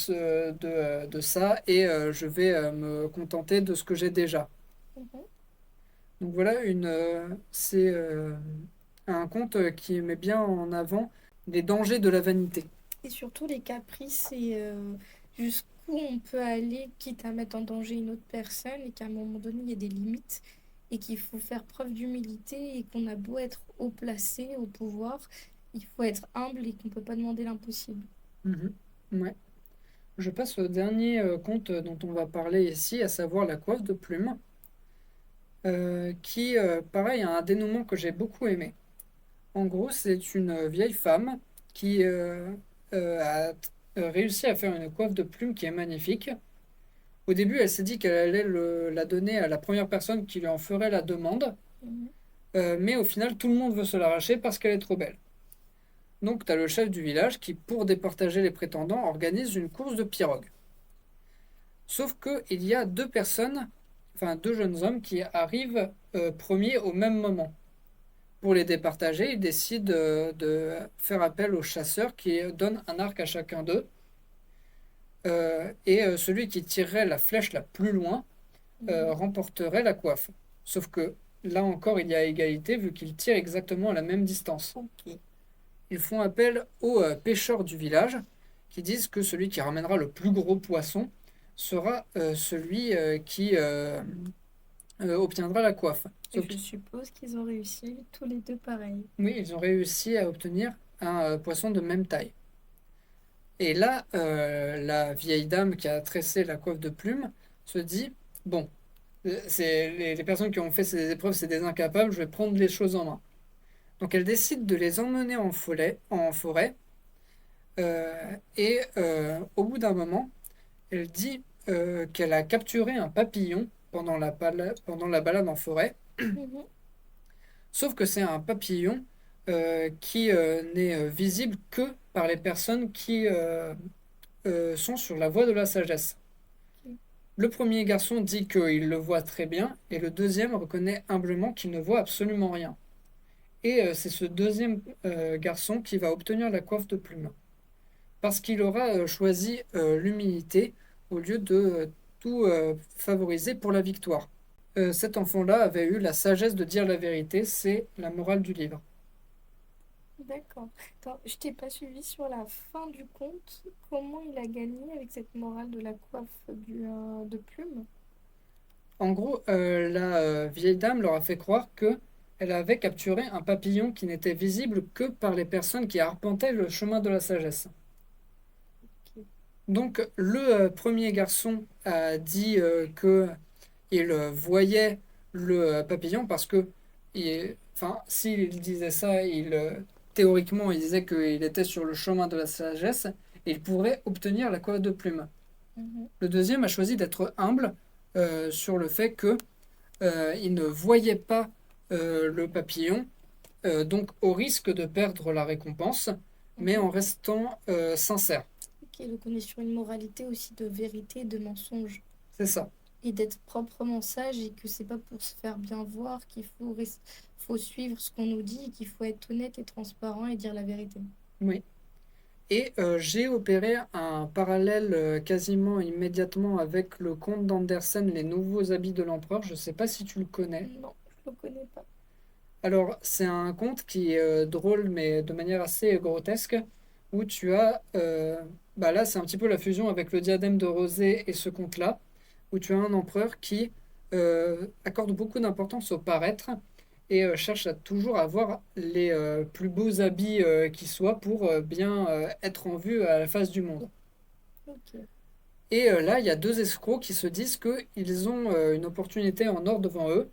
ça et je vais me contenter de ce que j'ai déjà. Mhm. Donc voilà, c'est un conte qui met bien en avant les dangers de la vanité. Et surtout les caprices et jusqu'où on peut aller, quitte à mettre en danger une autre personne, et qu'à un moment donné, il y a des limites, et qu'il faut faire preuve d'humilité, et qu'on a beau être haut placé, au pouvoir, il faut être humble et qu'on ne peut pas demander l'impossible. Mhm. Ouais. Je passe au dernier conte dont on va parler ici, à savoir la coiffe de plumes, qui, pareil, a un dénouement que j'ai beaucoup aimé. En gros, c'est une vieille femme qui a réussi à faire une coiffe de plumes qui est magnifique. Au début, elle s'est dit qu'elle allait la donner à la première personne qui lui en ferait la demande, Mhm. mais au final, tout le monde veut se l'arracher parce qu'elle est trop belle. Donc, tu as le chef du village qui, pour départager les prétendants, organise une course de pirogue. Sauf qu'il y a deux personnes, enfin deux jeunes hommes qui arrivent premiers au même moment. Pour les départager, ils décident de faire appel aux chasseurs qui donnent un arc à chacun d'eux. Et celui qui tirerait la flèche la plus loin Mhm. remporterait la coiffe. Sauf que là encore, il y a égalité vu qu'ils tirent exactement à la même distance. Ok. Ils font appel aux pêcheurs du village qui disent que celui qui ramènera le plus gros poisson sera celui qui obtiendra la coiffe. Et Sauf je que, suppose qu'ils ont réussi tous les deux pareil. oui, ils ont réussi à obtenir un poisson de même taille. Et là, la vieille dame qui a tressé la coiffe de plumes se dit, bon, c'est les personnes qui ont fait ces épreuves, c'est des incapables, je vais prendre les choses en main. Donc elle décide de les emmener en forêt et au bout d'un moment, elle dit qu'elle a capturé un papillon pendant la balade en forêt, Mhm. sauf que c'est un papillon qui n'est visible que par les personnes qui sont sur la voie de la sagesse. Ok. Le premier garçon dit qu'il le voit très bien et le deuxième reconnaît humblement qu'il ne voit absolument rien. Et c'est ce deuxième garçon qui va obtenir la coiffe de plume. Parce qu'il aura choisi l'humilité au lieu de tout favoriser pour la victoire. Cet enfant-là avait eu la sagesse de dire la vérité, c'est la morale du livre. D'accord. Attends, je t'ai pas suivi sur la fin du conte. Comment il a gagné avec cette morale de la coiffe de plume? En gros, la vieille dame leur a fait croire que elle avait capturé un papillon qui n'était visible que par les personnes qui arpentaient le chemin de la sagesse. Ok. Donc, le premier garçon a dit que il voyait le papillon parce que, enfin, s'il disait ça, théoriquement, il disait qu'il était sur le chemin de la sagesse et il pourrait obtenir la coiffe de plume. Mhm. Le deuxième a choisi d'être humble sur le fait que il ne voyait pas le papillon, donc au risque de perdre la récompense, mais Mhm. en restant sincère. Ok, donc on est sur une moralité aussi de vérité, de mensonge. C'est ça. Et d'être proprement sage et que c'est pas pour se faire bien voir qu'il faut suivre ce qu'on nous dit et qu'il faut être honnête et transparent et dire la vérité. Oui. Et j'ai opéré un parallèle quasiment immédiatement avec le conte d'Andersen, Les Nouveaux Habits de l'Empereur. Je ne sais pas si tu le connais. Non, je le connais pas. Alors, c'est un conte qui est drôle, mais de manière assez grotesque, où tu as... bah là, c'est un petit peu la fusion avec le diadème de rosée et ce conte-là, où tu as un empereur qui accorde beaucoup d'importance au paraître et cherche à toujours avoir les plus beaux habits qui soient pour bien être en vue à la face du monde. Ok. Et là, il y a deux escrocs qui se disent qu'ils ont une opportunité en or devant eux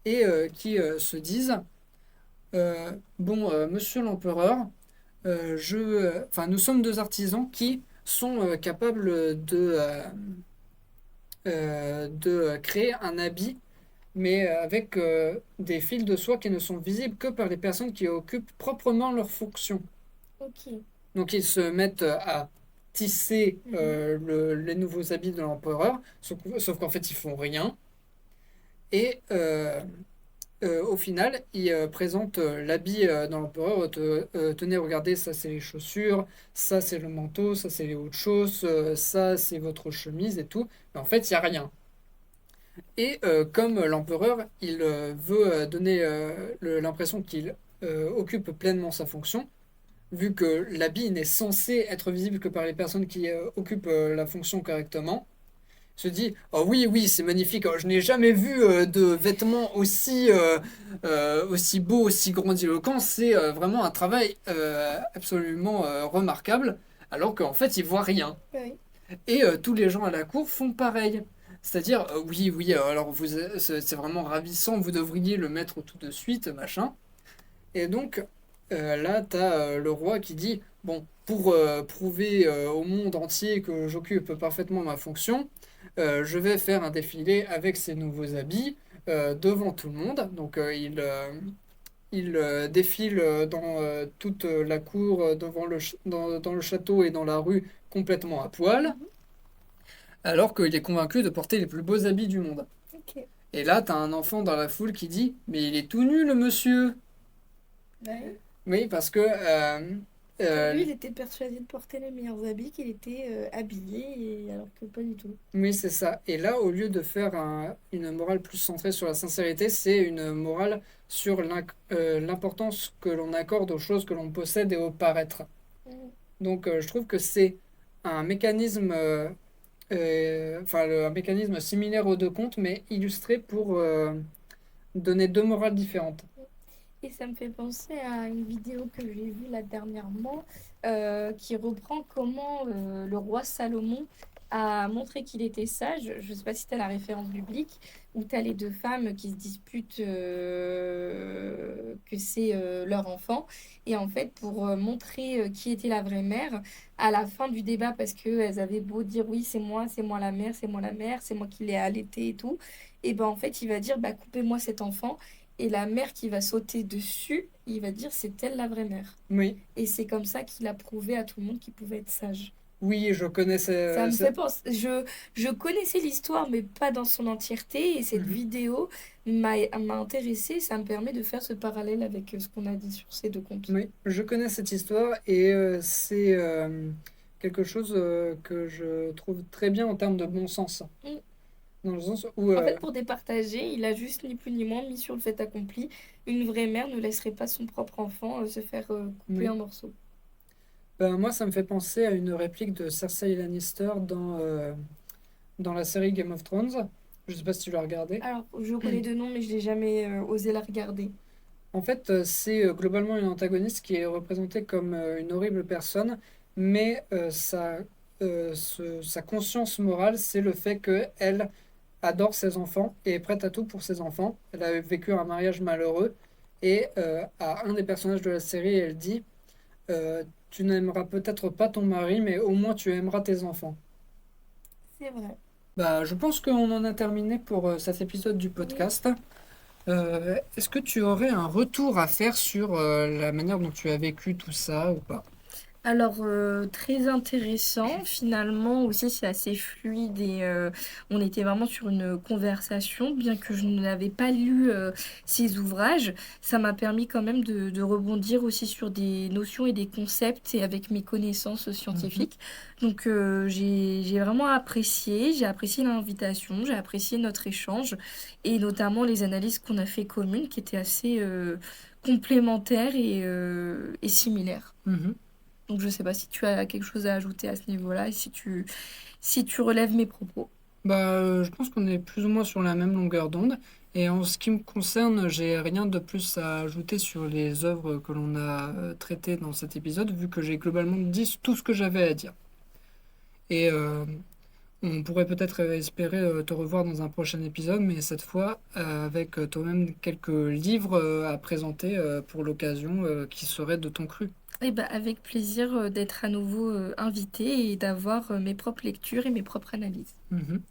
et qui se disent bon, monsieur l'empereur, enfin, nous sommes deux artisans qui sont capables de créer un habit, mais avec des fils de soie qui ne sont visibles que par les personnes qui occupent proprement leur fonction. Ok. Donc ils se mettent à tisser Mhm. les nouveaux habits de l'empereur, sauf qu'en fait ils font rien. Et au final, il présente l'habit dans l'empereur. Tenez, regardez, ça c'est les chaussures, ça c'est le manteau, ça c'est les autres choses, ça c'est votre chemise et tout. Mais en fait, il n'y a rien. Et comme l'empereur, il veut donner l'impression qu'il occupe pleinement sa fonction, vu que l'habit n'est censé être visible que par les personnes qui occupent la fonction correctement, se dit oh oui oui c'est magnifique. Oh, je n'ai jamais vu de vêtements aussi beaux, aussi grandiloquents. C'est vraiment un travail absolument remarquable, alors qu'en fait il voit rien. Oui. Et tous les gens à la cour font pareil. C'est-à-dire oui oui alors c'est vraiment ravissant, vous devriez le mettre tout de suite machin. Et donc là t'as le roi qui dit bon pour prouver au monde entier que j'occupe parfaitement ma fonction, je vais faire un défilé avec ces nouveaux habits devant tout le monde. Donc il défile dans toute la cour, devant dans le château et dans la rue complètement à poil, Mhm. alors qu'il est convaincu de porter les plus beaux habits du monde. Ok. Et là, t'as un enfant dans la foule qui dit mais il est tout nu le monsieur. Ouais. Oui, parce que Pour lui, euh, il était persuadé de porter les meilleurs habits, qu'il était habillé, alors que pas du tout. oui, c'est ça. Et là, au lieu de faire une morale plus centrée sur la sincérité, c'est une morale sur l'importance que l'on accorde aux choses que l'on possède et au paraître. Mhm. Donc, je trouve que c'est un mécanisme, enfin, un mécanisme similaire aux deux contes, mais illustré pour donner deux morales différentes. Et ça me fait penser à une vidéo que j'ai vue là dernièrement qui reprend comment le roi Salomon a montré qu'il était sage. Je ne sais pas si tu as la référence biblique, où tu as les deux femmes qui se disputent que c'est leur enfant. Et en fait, pour montrer qui était la vraie mère, à la fin du débat, parce qu'elles avaient beau dire oui, c'est moi la mère, c'est moi la mère, c'est moi qui l'ai allaité et tout, et ben en fait, il va dire bah, coupez-moi cet enfant. Et la mère qui va sauter dessus, il va dire c'est elle la vraie mère. Oui, Et c'est comme ça qu'il a prouvé à tout le monde qu'il pouvait être sage. oui, je connais Ça me fait penser. Je connaissais l'histoire, mais pas dans son entièreté. Et cette Mhm. vidéo m'a intéressée. Ça me permet de faire ce parallèle avec ce qu'on a dit sur ces deux contes. Oui, je connais cette histoire et c'est quelque chose que je trouve très bien en termes de bon sens. Mm. dans le sens où... En fait, pour départager, il a juste ni plus ni moins mis sur le fait accompli. Une vraie mère ne laisserait pas son propre enfant se faire couper oui. en morceaux. Ben, moi, ça me fait penser à une réplique de Cersei Lannister dans la série Game of Thrones. Je sais pas si tu l'as regardé. Alors, je connais de nom, mais je n'ai jamais osé la regarder. En fait, c'est globalement une antagoniste qui est représentée comme une horrible personne, mais sa conscience morale, c'est le fait qu'elle adore ses enfants et est prête à tout pour ses enfants. Elle a vécu un mariage malheureux et à un des personnages de la série, elle dit tu n'aimeras peut-être pas ton mari, mais au moins tu aimeras tes enfants. C'est vrai. Bah, je pense qu'on en a terminé pour cet épisode du Oui. podcast. Est-ce que tu aurais un retour à faire sur la manière dont tu as vécu tout ça ou pas? Alors, très intéressant. Finalement, aussi, c'est assez fluide et on était vraiment sur une conversation. Bien que je n'avais pas lu ces ouvrages, ça m'a permis quand même de rebondir aussi sur des notions et des concepts et avec mes connaissances Mhm, scientifiques. Donc, j'ai vraiment apprécié. J'ai apprécié l'invitation, j'ai apprécié notre échange et notamment les analyses qu'on a fait communes qui étaient assez complémentaires et similaires. mhm. Donc je sais pas si tu as quelque chose à ajouter à ce niveau-là et si tu relèves mes propos. Bah, je pense qu'on est plus ou moins sur la même longueur d'onde. Et en ce qui me concerne, j'ai rien de plus à ajouter sur les œuvres que l'on a traitées dans cet épisode, vu que j'ai globalement dit tout ce que j'avais à dire. Et on pourrait peut-être espérer te revoir dans un prochain épisode, mais cette fois avec toi-même quelques livres à présenter pour l'occasion qui seraient de ton cru. Et bah avec plaisir d'être à nouveau invitée et d'avoir mes propres lectures et mes propres analyses. Mhm.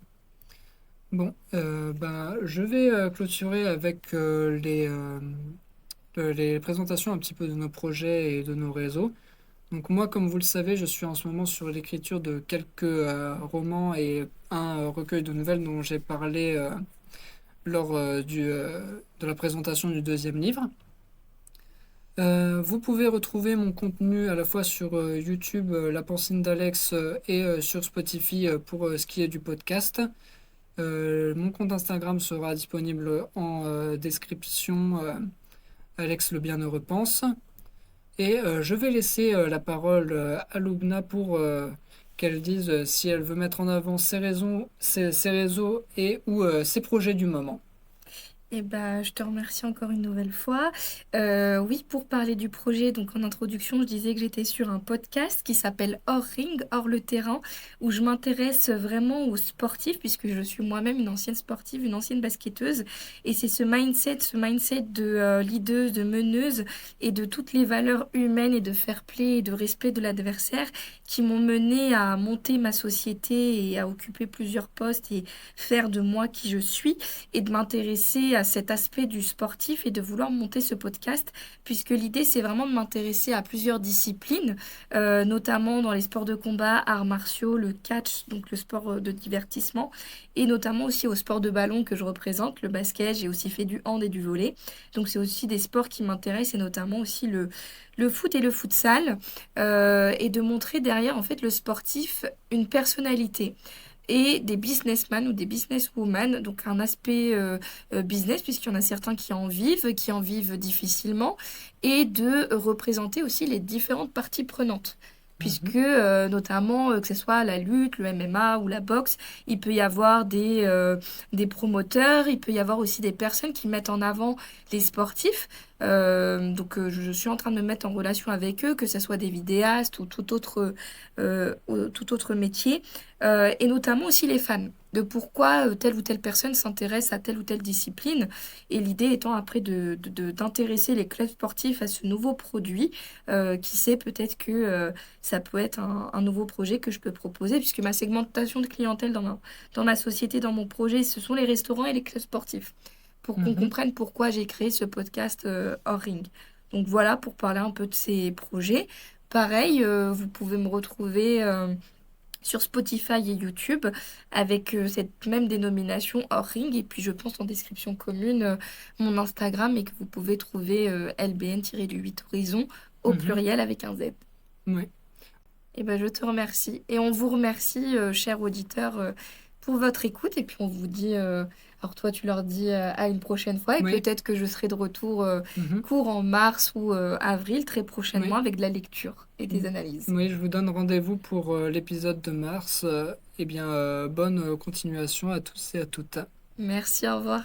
Bon, ben, je vais clôturer avec les présentations un petit peu de nos projets et de nos réseaux. Donc moi, comme vous le savez, je suis en ce moment sur l'écriture de quelques romans et un recueil de nouvelles dont j'ai parlé lors de la présentation du deuxième livre. Vous pouvez retrouver mon contenu à la fois sur YouTube, La Pancine d'Alex, et sur Spotify pour ce qui est du podcast. Mon compte Instagram sera disponible en description, Alex le Bienheureux pense. Et je vais laisser la parole à Lubna pour qu'elle dise si elle veut mettre en avant ses raisons, ses réseaux et ou ses projets du moment. Eh ben, je te remercie encore une nouvelle fois. Oui, pour parler du projet, donc en introduction, je disais que j'étais sur un podcast qui s'appelle Hors Ring, Hors le terrain, où je m'intéresse vraiment aux sportifs, puisque je suis moi-même une ancienne sportive, une ancienne basketteuse. Et c'est ce mindset de leaduse, de meneuse et de toutes les valeurs humaines et de fair play et de respect de l'adversaire qui m'ont menée à monter ma société et à occuper plusieurs postes et faire de moi qui je suis et de m'intéresser à cet aspect du sportif et de vouloir monter ce podcast, puisque l'idée, c'est vraiment de m'intéresser à plusieurs disciplines, notamment dans les sports de combat, arts martiaux, le catch, donc le sport de divertissement, et notamment aussi au sport de ballon que je représente, le basket, j'ai aussi fait du hand et du volley. Donc c'est aussi des sports qui m'intéressent, et notamment aussi le foot et le futsal, et de montrer derrière, en fait, le sportif une personnalité et des businessmen ou des businesswomen, donc un aspect business, puisqu'il y en a certains qui en vivent difficilement, et de représenter aussi les différentes parties prenantes. Mhm. Puisque, notamment, que ce soit la lutte, le MMA ou la boxe, il peut y avoir des promoteurs, il peut y avoir aussi des personnes qui mettent en avant les sportifs. Donc, je suis en train de me mettre en relation avec eux, que ce soit des vidéastes ou tout autre métier et notamment aussi les fans, de pourquoi telle ou telle personne s'intéresse à telle ou telle discipline. Et l'idée étant après d'intéresser les clubs sportifs à ce nouveau produit. Qui sait, peut-être que ça peut être un nouveau projet que je peux proposer, puisque ma segmentation de clientèle dans ma société, dans mon projet, ce sont les restaurants et les clubs sportifs. Pour qu'on Mhm. comprenne pourquoi j'ai créé ce podcast hors ring. Donc voilà pour parler un peu de ces projets. Pareil, vous pouvez me retrouver sur Spotify et YouTube avec cette même dénomination hors ring. Et puis je pense en description commune mon Instagram et que vous pouvez trouver LBN-8 Horizon au Mhm. pluriel avec un Z. Ouais. Et ben je te remercie. Et on vous remercie, chers auditeurs, pour votre écoute et puis on vous dit, alors toi tu leur dis à une prochaine fois et Oui. peut-être que je serai de retour Mhm. court en mars ou avril très prochainement Oui. avec de la lecture et des analyses. Oui, je vous donne rendez-vous pour l'épisode de mars. Eh bien, bonne continuation à tous et à toutes. Merci, au revoir.